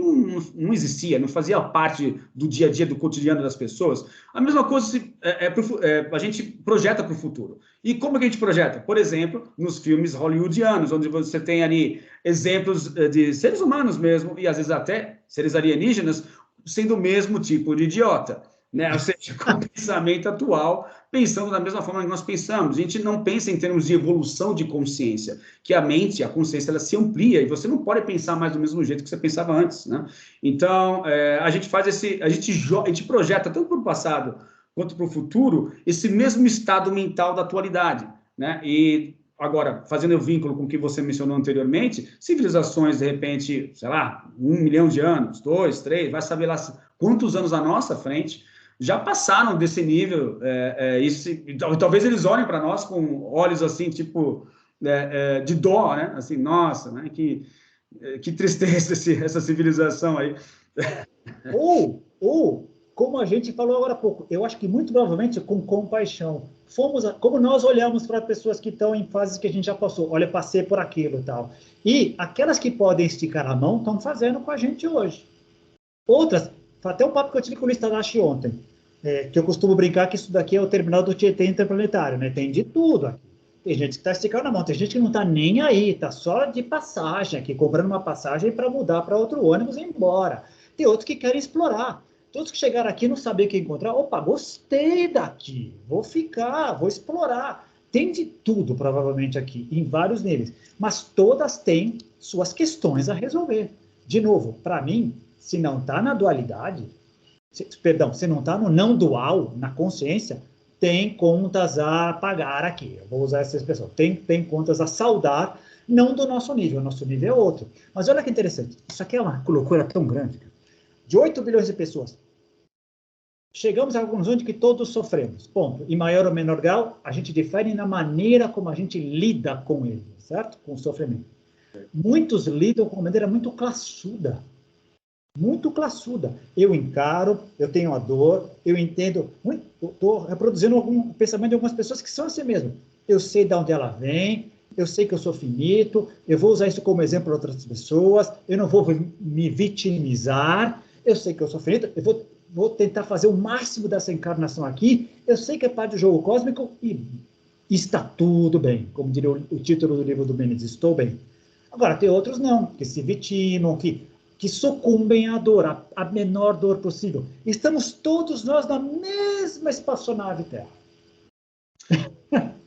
não existia, não fazia parte do dia a dia, do cotidiano das pessoas. A mesma coisa a gente projeta para o futuro. E como que a gente projeta? Por exemplo, nos filmes hollywoodianos, onde você tem ali exemplos de seres humanos mesmo, e às vezes até seres alienígenas, sendo o mesmo tipo de idiota. Né? Ou seja, com o pensamento atual, pensando da mesma forma que nós pensamos. A gente não pensa em termos de evolução de consciência, que a mente, a consciência, ela se amplia, e você não pode pensar mais do mesmo jeito que você pensava antes. Né? Então, a gente faz a gente projeta tanto para o passado quanto para o futuro esse mesmo estado mental da atualidade. Né? E agora, fazendo o vínculo com o que você mencionou anteriormente, civilizações, de repente, sei lá, 1 milhão de anos, 2, 3, vai saber lá quantos anos à nossa frente, já passaram desse nível, talvez eles olhem para nós com olhos assim, tipo, de dó, né? Assim, nossa, né? Que tristeza essa civilização aí. Ou, como a gente falou agora há pouco, eu acho que muito provavelmente com compaixão. Como nós olhamos para pessoas que estão em fases que a gente já passou, olha, passei por aquilo e tal. E aquelas que podem esticar a mão estão fazendo com a gente hoje. Outras, até um papo que eu tive com o Luiz Tadashi ontem, que eu costumo brincar que isso daqui é o terminal do Tietê interplanetário, né? Tem de tudo aqui. Tem gente que está esticando a mão, tem gente que não está nem aí, está só de passagem aqui, comprando uma passagem para mudar para outro ônibus e ir embora. Tem outros que querem explorar. Todos que chegaram aqui não sabiam o que encontrar. Opa, gostei daqui, vou ficar, vou explorar. Tem de tudo, provavelmente, aqui, em vários níveis. Mas todas têm suas questões a resolver. De novo, para mim, se não está na dualidade, se não está no não dual, na consciência, tem contas a pagar aqui. Eu vou usar essa expressão. Tem contas a saldar, não do nosso nível. O nosso nível é outro. Mas olha que interessante. Isso aqui é uma loucura tão grande. De 8 bilhões de pessoas, chegamos à conclusão de que todos sofremos. Ponto. Em maior ou menor grau, a gente difere na maneira como a gente lida com ele, certo? Com o sofrimento. Muitos lidam com uma maneira muito classuda. Muito classuda. Eu encaro, eu tenho a dor, eu entendo. Estou reproduzindo algum pensamento de algumas pessoas que são assim mesmo. Eu sei de onde ela vem, eu sei que eu sou finito, eu vou usar isso como exemplo para outras pessoas, eu não vou me vitimizar, eu sei que eu sou finito, eu vou tentar fazer o máximo dessa encarnação aqui, eu sei que é parte do jogo cósmico e está tudo bem. Como diria o título do livro do Benedito, estou bem. Agora, tem outros não, que se vitimam, que sucumbem à dor, a menor dor possível. Estamos todos nós na mesma espaçonave Terra.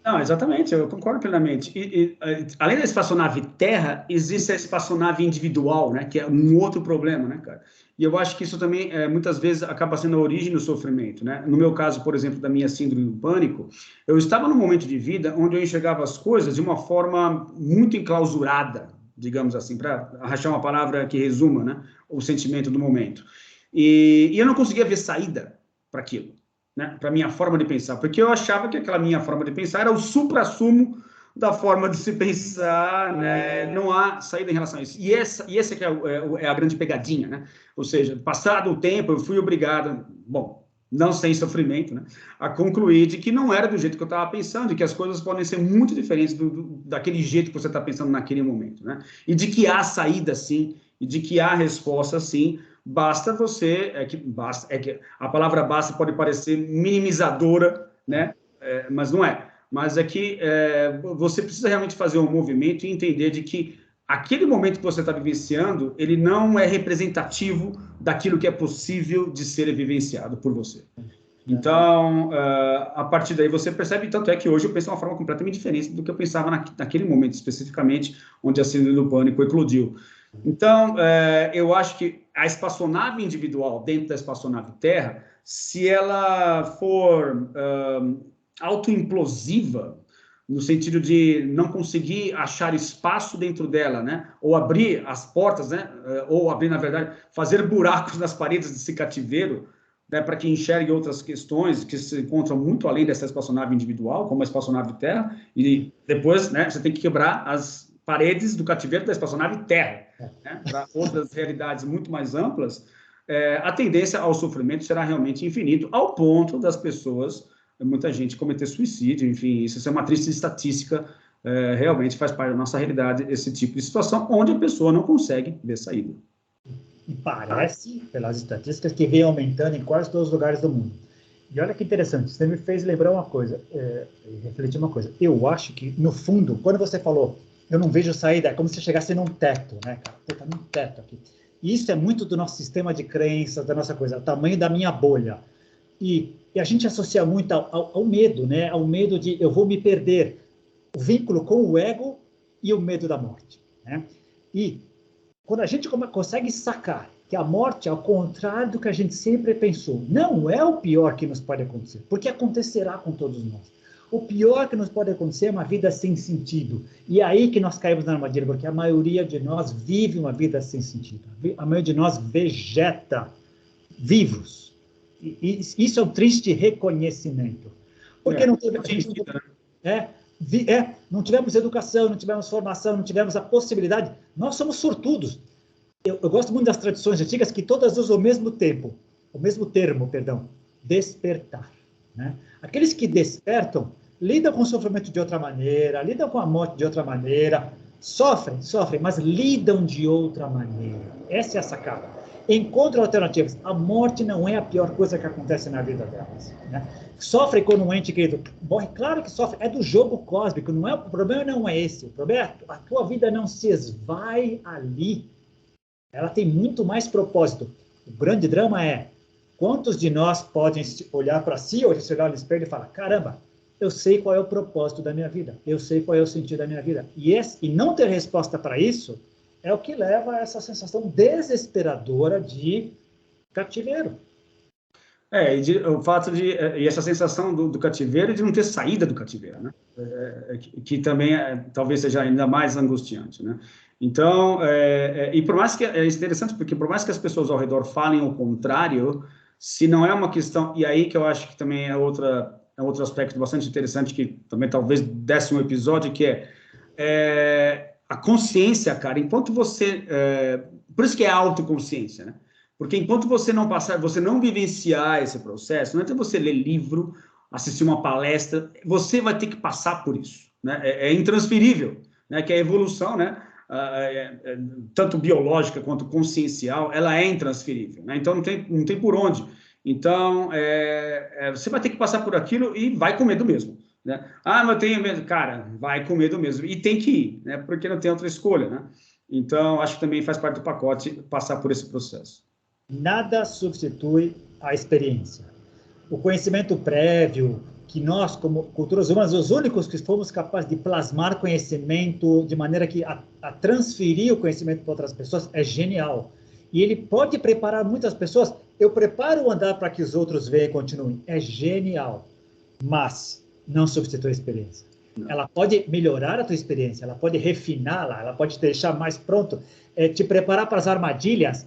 Não, exatamente, eu concordo plenamente. Além da espaçonave Terra, existe a espaçonave individual, né, que é um outro problema, né, cara? E eu acho que isso também, muitas vezes, acaba sendo a origem do sofrimento, né? No meu caso, por exemplo, da minha síndrome do pânico, eu estava num momento de vida onde eu enxergava as coisas de uma forma muito enclausurada, digamos assim, para arrachar uma palavra que resuma, né, o sentimento do momento. E eu não conseguia ver saída para aquilo, né, para a minha forma de pensar, porque eu achava que aquela minha forma de pensar era o suprassumo da forma de se pensar, né? Não há saída em relação a isso. E essa que é a grande pegadinha, né? Ou seja, passado o tempo, eu fui obrigado, bom, não sem sofrimento, né, a concluir de que não era do jeito que eu estava pensando, e que as coisas podem ser muito diferentes daquele jeito que você está pensando naquele momento, né? E de que há saída, sim, e de que há resposta, sim. Basta você, que a palavra basta pode parecer minimizadora, né? Mas não é. Mas é que você precisa realmente fazer um movimento e entender de que aquele momento que você está vivenciando, ele não é representativo daquilo que é possível de ser vivenciado por você. Então, a partir daí você percebe, tanto é que hoje eu penso de uma forma completamente diferente do que eu pensava naquele momento especificamente, onde a síndrome do pânico eclodiu. Então, eu acho que a espaçonave individual dentro da espaçonave Terra, se ela for autoimplosiva, no sentido de não conseguir achar espaço dentro dela, né? Ou abrir as portas, né? Ou abrir, na verdade, fazer buracos nas paredes desse cativeiro, né? Para que enxergue outras questões que se encontram muito além dessa espaçonave individual, como a espaçonave Terra, e depois, né, você tem que quebrar as paredes do cativeiro da espaçonave Terra, né? Para outras realidades muito mais amplas, a tendência ao sofrimento será realmente infinito, ao ponto das pessoas, muita gente cometer suicídio, enfim, isso é uma triste estatística, realmente faz parte da nossa realidade esse tipo de situação, onde a pessoa não consegue ver saída. E parece, pelas estatísticas, que vem aumentando em quase todos os lugares do mundo. E olha que interessante, você me fez lembrar uma coisa, refletir uma coisa. Eu acho que, no fundo, quando você falou, eu não vejo saída, é como se chegasse num teto, né, cara? Tá num teto aqui. E isso é muito do nosso sistema de crenças, da nossa coisa, o tamanho da minha bolha. E a gente associa muito ao medo, né? Ao medo de eu vou me perder, o vínculo com o ego e o medo da morte, né? E quando a gente consegue sacar que a morte, ao contrário do que a gente sempre pensou, não é o pior que nos pode acontecer, porque acontecerá com todos nós. O pior que nos pode acontecer é uma vida sem sentido. E é aí que nós caímos na armadilha, porque a maioria de nós vive uma vida sem sentido. A maioria de nós vegeta vivos. E isso é um triste reconhecimento. Porque não teve... não tivemos educação, não tivemos formação, não tivemos a possibilidade. Nós somos sortudos. Eu gosto muito das tradições antigas que todas usam o mesmo termo, despertar. Né? Aqueles que despertam lidam com o sofrimento de outra maneira, lidam com a morte de outra maneira, sofrem, mas lidam de outra maneira. Essa é a sacada. Encontram alternativas. A morte não é a pior coisa que acontece na vida delas. Né? Sofre quando um ente querido morre, claro que sofre, é do jogo cósmico, o problema não é esse, o problema é a tua vida não se esvai ali, ela tem muito mais propósito. O grande drama é, quantos de nós podem olhar para si, ou se olhar no espelho e falar, caramba, eu sei qual é o propósito da minha vida, eu sei qual é o sentido da minha vida, e não ter resposta para isso é o que leva a essa sensação desesperadora de cativeiro. O fato e essa sensação do cativeiro e de não ter saída do cativeiro, né? Que também talvez seja ainda mais angustiante, né? Então, e por mais que é interessante, porque por mais que as pessoas ao redor falem o contrário, se não é uma questão, e aí que eu acho que também é outro aspecto bastante interessante, que também talvez desse um episódio, que é a consciência, cara, enquanto você, por isso que é autoconsciência, né? Porque enquanto você não passar, você não vivenciar esse processo, não é você ler livro, assistir uma palestra, você vai ter que passar por isso, né? É intransferível, né? Que a evolução, né? Tanto biológica quanto consciencial, ela é intransferível, né? Então não tem por onde. Então você vai ter que passar por aquilo e vai com medo mesmo, né? Ah, mas eu tenho medo, cara, vai com medo mesmo e tem que ir, né? Porque não tem outra escolha, né? Então acho que também faz parte do pacote passar por esse processo. Nada substitui a experiência. O conhecimento prévio, que nós, como culturas humanas, os únicos que fomos capazes de plasmar conhecimento de maneira que a transferir o conhecimento para outras pessoas, é genial. E ele pode preparar muitas pessoas. Eu preparo o andar para que os outros vejam e continuem. É genial. Mas não substitui a experiência. Ela pode melhorar a tua experiência, ela pode refiná-la, ela pode te deixar mais pronto, te preparar para as armadilhas,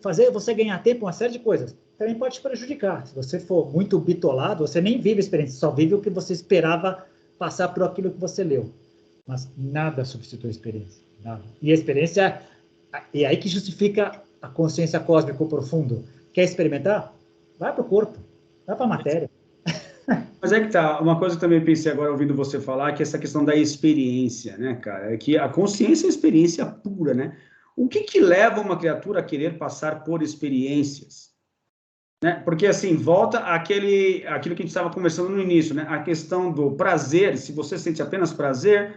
fazer você ganhar tempo, uma série de coisas. Também pode te prejudicar. Se você for muito bitolado, você nem vive a experiência, só vive o que você esperava passar por aquilo que você leu. Mas nada substitui a experiência. Nada. E a experiência é aí que justifica a consciência cósmica profundo. Quer experimentar? Vai para o corpo, vai para a matéria. Mas é que tá, uma coisa que eu também pensei agora ouvindo você falar, que é essa questão da experiência, né, cara? É que a consciência é experiência pura, né? O que leva uma criatura a querer passar por experiências? Né? Porque, assim, volta aquilo que a gente estava conversando no início, né? A questão do prazer, se você sente apenas prazer,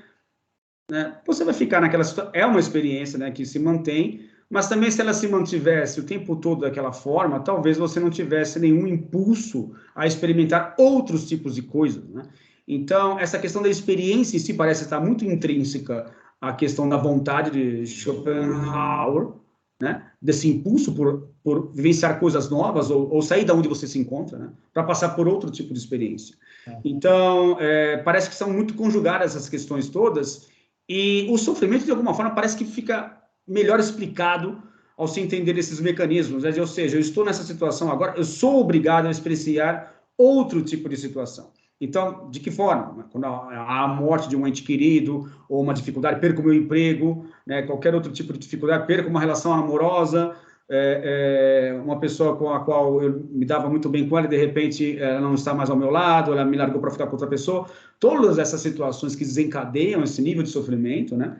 né, você vai ficar naquela situação, é uma experiência, né, que se mantém, mas também se ela se mantivesse o tempo todo daquela forma, talvez você não tivesse nenhum impulso a experimentar outros tipos de coisas, né? Então, essa questão da experiência em si parece estar muito intrínseca à questão da vontade de Schopenhauer, né? Desse impulso por vivenciar coisas novas ou sair da onde você se encontra, né? Para passar por outro tipo de experiência. Então, parece que são muito conjugadas essas questões todas e o sofrimento, de alguma forma, parece que fica melhor explicado ao se entender esses mecanismos, né? Ou seja, eu estou nessa situação agora, eu sou obrigado a experienciar outro tipo de situação. Então, de que forma? Quando há a morte de um ente querido, ou uma dificuldade, perco o meu emprego, né? Qualquer outro tipo de dificuldade, perco uma relação amorosa, uma pessoa com a qual eu me dava muito bem com ela, e de repente ela não está mais ao meu lado, ela me largou para ficar com outra pessoa. Todas essas situações que desencadeiam esse nível de sofrimento, né?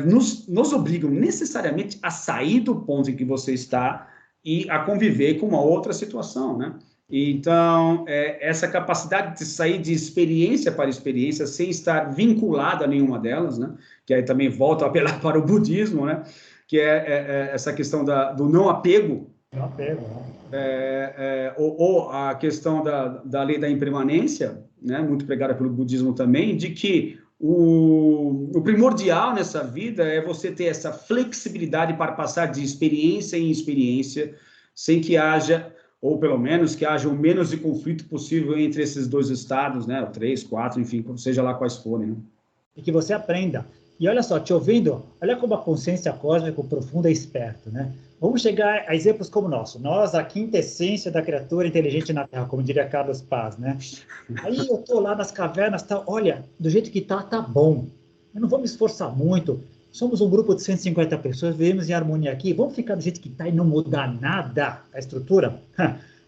Nos obrigam necessariamente a sair do ponto em que você está e a conviver com uma outra situação, né? Então, essa capacidade de sair de experiência para experiência sem estar vinculado a nenhuma delas, né? Que aí também volta a apelar para o budismo, né? Que é essa questão do não apego. Não apego, né? Ou a questão da lei da impermanência, né? Muito pregada pelo budismo também, de que o primordial nessa vida é você ter essa flexibilidade para passar de experiência em experiência, sem que haja, ou pelo menos que haja o menos de conflito possível entre esses dois estados, né? 3, 4, enfim, seja lá quais forem, né? E que você aprenda. E olha só, te ouvindo, olha como a consciência cósmica profunda é esperta, né? Vamos chegar a exemplos como o nosso. Nós, a quinta essência da criatura inteligente na Terra, como diria Carlos Paz, né? Aí eu tô lá nas cavernas, tá, olha, do jeito que tá bom. Eu não vou me esforçar muito. Somos um grupo de 150 pessoas, vivemos em harmonia aqui. Vamos ficar do jeito que tá e não mudar nada a estrutura?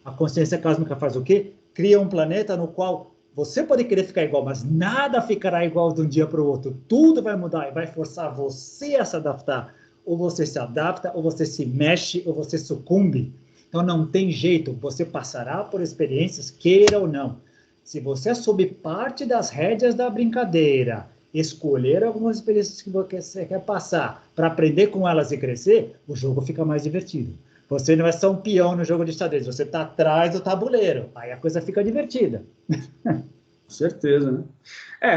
A consciência cósmica faz o quê? Cria um planeta no qual você pode querer ficar igual, mas nada ficará igual de um dia para o outro. Tudo vai mudar e vai forçar você a se adaptar. Ou você se adapta, ou você se mexe, ou você sucumbe. Então não tem jeito, você passará por experiências, queira ou não. Se você assumir parte das rédeas da brincadeira, escolher algumas experiências que você quer passar para aprender com elas e crescer, o jogo fica mais divertido. Você não é só um peão no jogo de xadrez, você está atrás do tabuleiro. Aí a coisa fica divertida. Com certeza, né?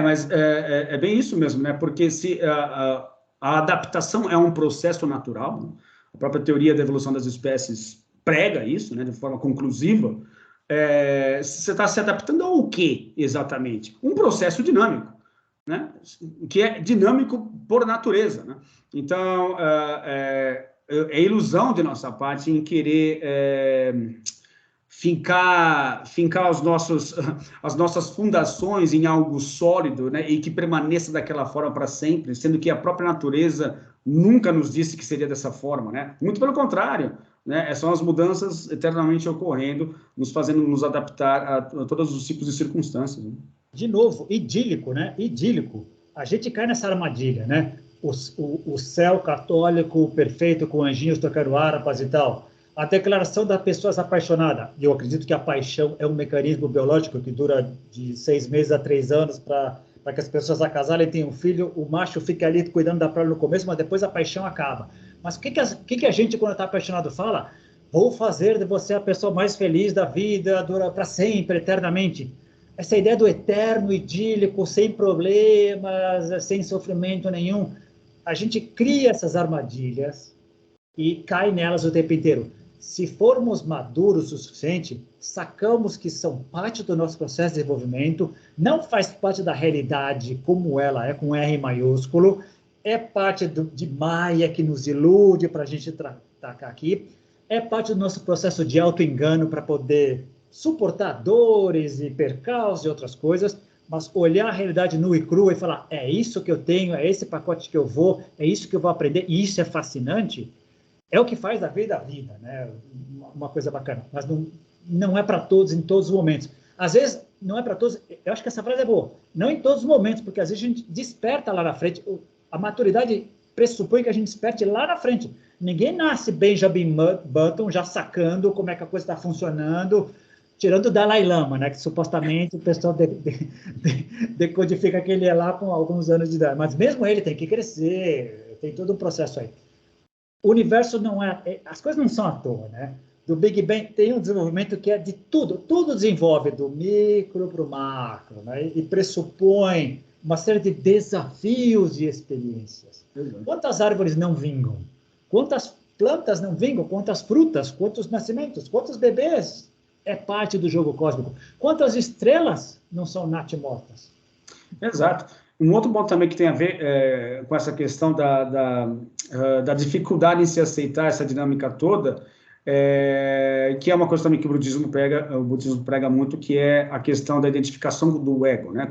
Mas é bem isso mesmo, né? Porque se a adaptação é um processo natural, né? A própria teoria da evolução das espécies prega isso, né? De forma conclusiva, você está se adaptando ao quê, exatamente? Um processo dinâmico, né? Que é dinâmico por natureza, né? Então, é ilusão de nossa parte em querer fincar as nossas fundações em algo sólido, né, e que permaneça daquela forma para sempre, sendo que a própria natureza nunca nos disse que seria dessa forma, né? Muito pelo contrário, né? São as mudanças eternamente ocorrendo, nos fazendo nos adaptar a todos os tipos de circunstâncias, né? De novo, idílico, né? Idílico. A gente cai nessa armadilha, né? O céu católico perfeito com anjinhos tocando harpas e tal. A declaração das pessoas apaixonadas. E eu acredito que a paixão é um mecanismo biológico que dura de 6 meses a 3 anos para que as pessoas acasalem e tenham um filho. O macho fica ali cuidando da prole no começo, mas depois a paixão acaba. Mas o que a gente, quando está apaixonado, fala? Vou fazer de você a pessoa mais feliz da vida, dura para sempre, eternamente. Essa ideia do eterno, idílico, sem problemas, sem sofrimento nenhum, a gente cria essas armadilhas e cai nelas o tempo inteiro. Se formos maduros o suficiente, sacamos que são parte do nosso processo de desenvolvimento, não faz parte da realidade como ela é, com R maiúsculo, é parte de Maia que nos ilude para a gente tacar aqui, é parte do nosso processo de auto-engano para poder suportar dores e percalços e outras coisas, mas olhar a realidade nua e crua e falar, é isso que eu tenho, é esse pacote que eu vou, é isso que eu vou aprender, e isso é fascinante, é o que faz da vida a vida, né? Uma coisa bacana, mas não é para todos em todos os momentos. Às vezes, não é para todos, eu acho que essa frase é boa, não em todos os momentos, porque às vezes a gente desperta lá na frente, a maturidade pressupõe que a gente desperte lá na frente. Ninguém nasce Benjamin Button já sacando como é que a coisa está funcionando, tirando o Dalai Lama, né, que supostamente o pessoal decodifica que ele é lá com alguns anos de idade, mas mesmo ele tem que crescer, tem todo um processo aí. O universo não as coisas não são à toa, né? Do Big Bang tem um desenvolvimento que é de tudo desenvolve do micro para o macro, né? E pressupõe uma série de desafios e experiências. Quantas árvores não vingam? Quantas plantas não vingam? Quantas frutas? Quantos nascimentos? Quantos bebês? É parte do jogo cósmico. Quantas estrelas não são natimortas? Exato. Um outro ponto também que tem a ver com essa questão da dificuldade em se aceitar essa dinâmica toda, que é uma coisa também que o budismo prega muito, que é a questão da identificação do ego, né?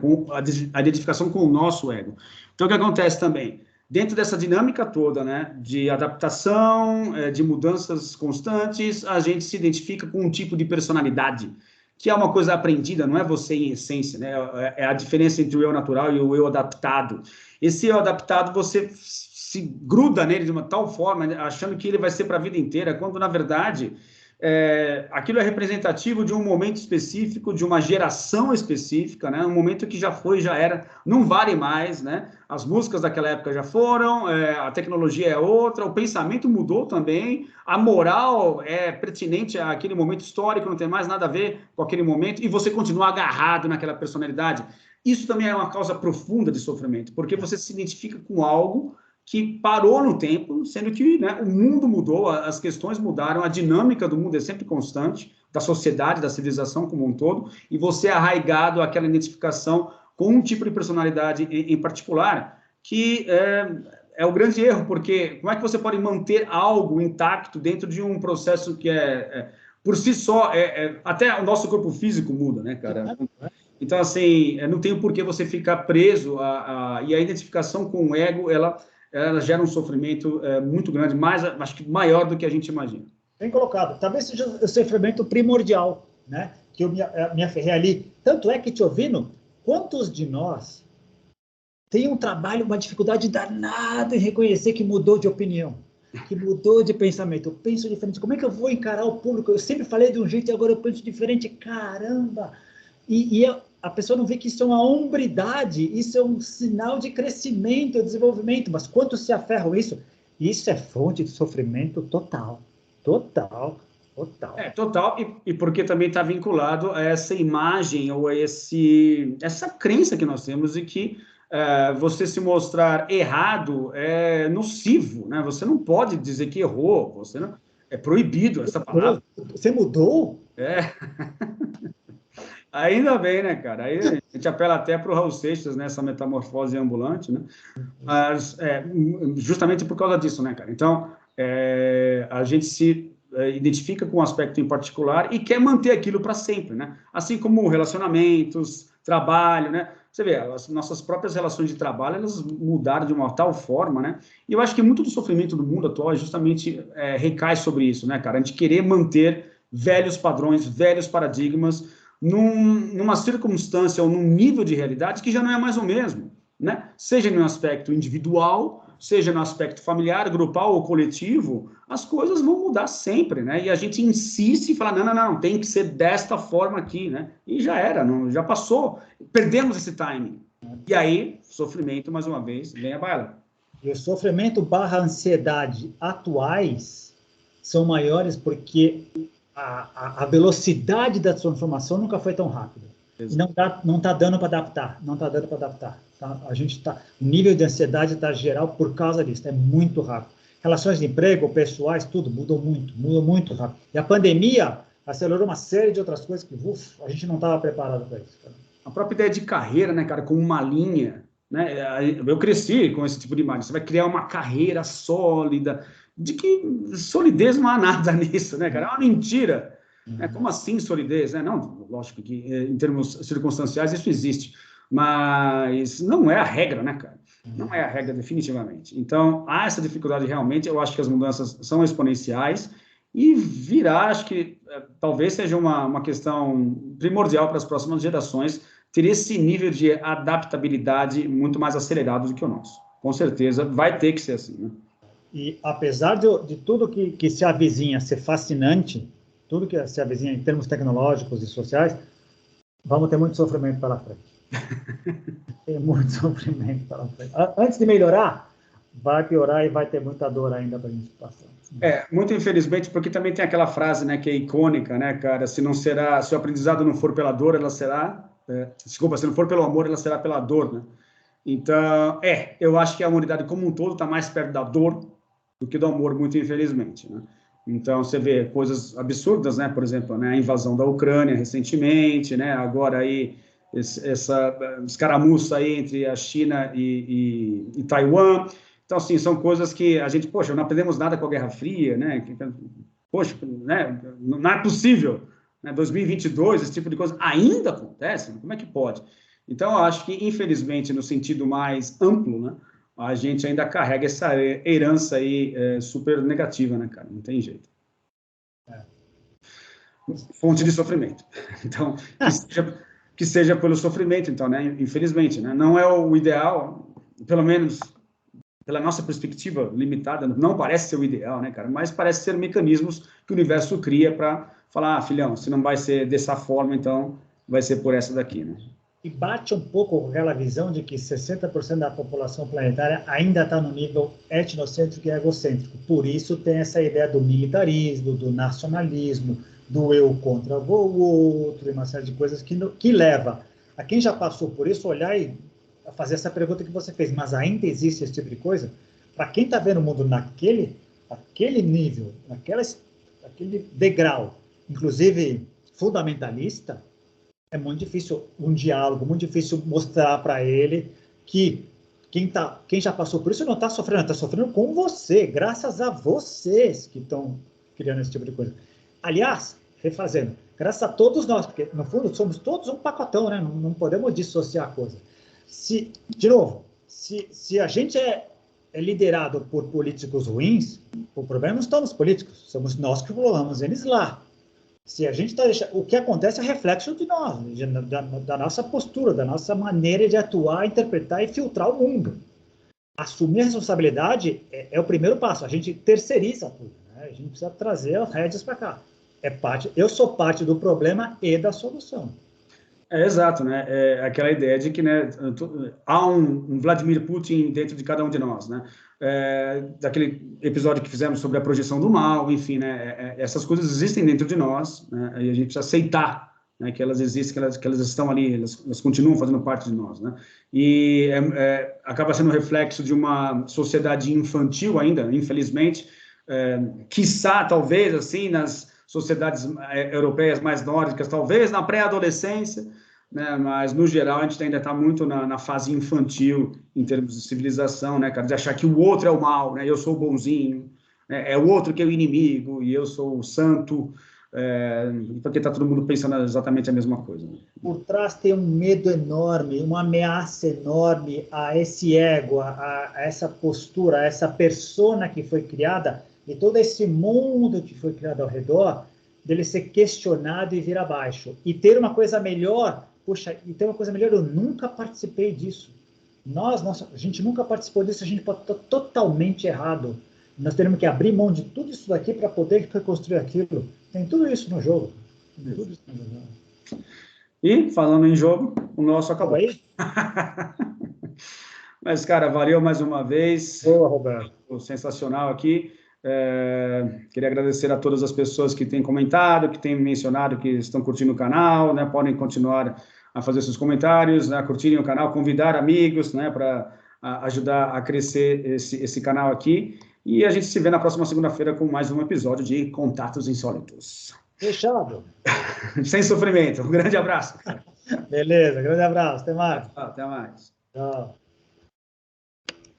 A identificação com o nosso ego. Então, o que acontece também? Dentro dessa dinâmica toda, né, de adaptação, de mudanças constantes, a gente se identifica com um tipo de personalidade, que é uma coisa aprendida, não é você em essência, né? É a diferença entre o eu natural e o eu adaptado. Esse eu adaptado, você se gruda nele de uma tal forma, achando que ele vai ser para a vida inteira, quando, na verdade, aquilo é representativo de um momento específico, de uma geração específica, né? Um momento que já foi, já era, não vale mais, né? As músicas daquela época já foram, a tecnologia é outra, o pensamento mudou também, a moral é pertinente àquele momento histórico, não tem mais nada a ver com aquele momento, e você continua agarrado naquela personalidade. Isso também é uma causa profunda de sofrimento, porque você se identifica com algo que parou no tempo, sendo que, né, o mundo mudou, as questões mudaram, a dinâmica do mundo é sempre constante, da sociedade, da civilização como um todo, e você é arraigado àquela identificação com um tipo de personalidade em particular, que é o grande erro, porque como é que você pode manter algo intacto dentro de um processo que por si só, até o nosso corpo físico muda, né, cara? Então, assim, não tem por que você ficar preso e a identificação com o ego, ela gera um sofrimento muito grande, acho que maior do que a gente imagina. Bem colocado. Talvez seja o sofrimento primordial, né? Que eu me aferrei ali. Tanto é que, te ouvindo, quantos de nós tem um trabalho, uma dificuldade danada em reconhecer que mudou de opinião, que mudou de pensamento? Eu penso diferente. Como é que eu vou encarar o público? Eu sempre falei de um jeito e agora eu penso diferente. Caramba! E a pessoa não vê que isso é uma hombridade, isso é um sinal de crescimento, desenvolvimento, mas quantos se aferram isso? Isso é fonte de sofrimento total, total, total. Total, e porque também está vinculado a essa imagem ou a essa crença que nós temos de que você se mostrar errado é nocivo, né? Você não pode dizer que errou, é proibido essa palavra. Você mudou? Ainda bem, né, cara? Aí a gente apela até para o Raul Seixas, né, essa metamorfose ambulante, né? Mas justamente por causa disso, né, cara? Então, a gente se identifica com um aspecto em particular e quer manter aquilo para sempre, né? Assim como relacionamentos, trabalho, né? Você vê, as nossas próprias relações de trabalho, elas mudaram de uma tal forma, né? E eu acho que muito do sofrimento do mundo atual justamente recai sobre isso, né, cara? A gente querer manter velhos padrões, velhos paradigmas, numa circunstância ou num nível de realidade que já não é mais o mesmo, né? Seja no aspecto individual, seja no aspecto familiar, grupal ou coletivo, as coisas vão mudar sempre, né? E a gente insiste em falar, não, tem que ser desta forma aqui, né? E já era, não, já passou, perdemos esse timing. E aí, sofrimento, mais uma vez, vem a baila. E o sofrimento barra ansiedade atuais são maiores porque a velocidade da transformação nunca foi tão rápida. E não tá dando para adaptar, não está dando para adaptar. Tá? O nível de ansiedade está geral por causa disso, é muito rápido. Relações de emprego, pessoais, tudo mudou muito rápido. E a pandemia acelerou uma série de outras coisas que a gente não estava preparado para isso. Cara. A própria ideia de carreira, né, cara, com uma linha, né? Eu cresci com esse tipo de imagem. Você vai criar uma carreira sólida, de que solidez não há nada nisso, né, cara? É uma mentira. Como assim solidez? Né? Não, lógico que em termos circunstanciais isso existe, mas não é a regra, né, cara? Não é a regra definitivamente. Então, há essa dificuldade realmente, eu acho que as mudanças são exponenciais e virá, acho que talvez seja uma questão primordial para as próximas gerações ter esse nível de adaptabilidade muito mais acelerado do que o nosso. Com certeza, vai ter que ser assim, né? E apesar de tudo que se avizinha ser fascinante, tudo que se avizinha em termos tecnológicos e sociais, vamos ter muito sofrimento pela frente. Tem muito sofrimento pela frente. Antes de melhorar, vai piorar e vai ter muita dor ainda para a gente passar. Muito infelizmente, porque também tem aquela frase, né, que é icônica, né, cara? Se o aprendizado não for pela dor, ela será... desculpa, se não for pelo amor, ela será pela dor, né? Então, eu acho que a humanidade como um todo está mais perto da dor do que do amor, muito infelizmente, né? Então, você vê coisas absurdas, né? Por exemplo, né, a invasão da Ucrânia recentemente, né? Agora aí, essa escaramuça aí entre a China e Taiwan. Então, assim, são coisas que a gente, poxa, não aprendemos nada com a Guerra Fria, né? Poxa, né? Não é possível, né? 2022, esse tipo de coisa ainda acontece? Como é que pode? Então, eu acho que, infelizmente, no sentido mais amplo, né? A gente ainda carrega essa herança aí super negativa, né, cara? Não tem jeito. Fonte de sofrimento. Então, que seja pelo sofrimento, então, né? Infelizmente, né? Não é o ideal, pelo menos pela nossa perspectiva limitada, não parece ser o ideal, né, cara? Mas parece ser mecanismos que o universo cria para falar, filhão, se não vai ser dessa forma, então vai ser por essa daqui, né? E bate um pouco com aquela visão de que 60% da população planetária ainda está no nível etnocêntrico e egocêntrico. Por isso tem essa ideia do militarismo, do nacionalismo, do eu contra o outro, e uma série de coisas que leva a quem já passou por isso olhar e fazer essa pergunta que você fez, mas ainda existe esse tipo de coisa? Para quem está vendo o mundo naquele nível, aquele degrau, inclusive fundamentalista, é muito difícil um diálogo, muito difícil mostrar para ele que quem já passou por isso não está sofrendo, está sofrendo com você, graças a vocês que estão criando esse tipo de coisa. Aliás, refazendo, graças a todos nós, porque no fundo somos todos um pacotão, né? Não podemos dissociar a coisa. De novo, se a gente é liderado por políticos ruins, o problema não estão nos políticos, somos nós que colocamos eles lá. Se a gente está deixando... O que acontece é reflexo de nós, da nossa postura, da nossa maneira de atuar, interpretar e filtrar o mundo. Assumir a responsabilidade é o primeiro passo. A gente terceiriza tudo, né? A gente precisa trazer as rédeas para cá. Eu sou parte do problema e da solução. Exato, né? É aquela ideia de que, né, há um Vladimir Putin dentro de cada um de nós, né? Daquele episódio que fizemos sobre a projeção do mal, enfim, né? Essas coisas existem dentro de nós, né? E a gente precisa aceitar, né, que elas existem, que elas estão ali, elas continuam fazendo parte de nós, né? E acaba sendo um reflexo de uma sociedade infantil ainda, infelizmente, quiçá, talvez, assim, sociedades europeias mais nórdicas, talvez na pré-adolescência, né? Mas, no geral, a gente ainda está muito na fase infantil, em termos de civilização, né, cara? De achar que o outro é o mal, né? Eu sou o bonzinho, né? É o outro que é o inimigo, e eu sou o santo, porque está todo mundo pensando exatamente a mesma coisa. Né? Por trás tem um medo enorme, uma ameaça enorme a esse ego, a essa postura, a essa persona que foi criada, e todo esse mundo que foi criado ao redor, dele ser questionado e vir abaixo. E ter uma coisa melhor, puxa, e ter uma coisa melhor, eu nunca participei disso. A gente nunca participou disso, a gente pode estar totalmente errado. Nós teremos que abrir mão de tudo isso daqui para poder reconstruir aquilo. Tem tudo isso no jogo. Tem tudo isso no jogo. E, falando em jogo, o nosso acabou. Aí? Mas, cara, valeu mais uma vez. Boa, Roberto. Sensacional aqui. Queria agradecer a todas as pessoas que têm comentado, que têm mencionado que estão curtindo o canal, né? Podem continuar a fazer seus comentários, né? Curtirem o canal, convidar amigos, né? Para ajudar a crescer esse canal aqui. E a gente se vê na próxima segunda-feira com mais um episódio de Contatos Insólitos. Fechado. Sem sofrimento. Um grande abraço. Beleza, grande abraço. Até mais. Até mais. Tchau.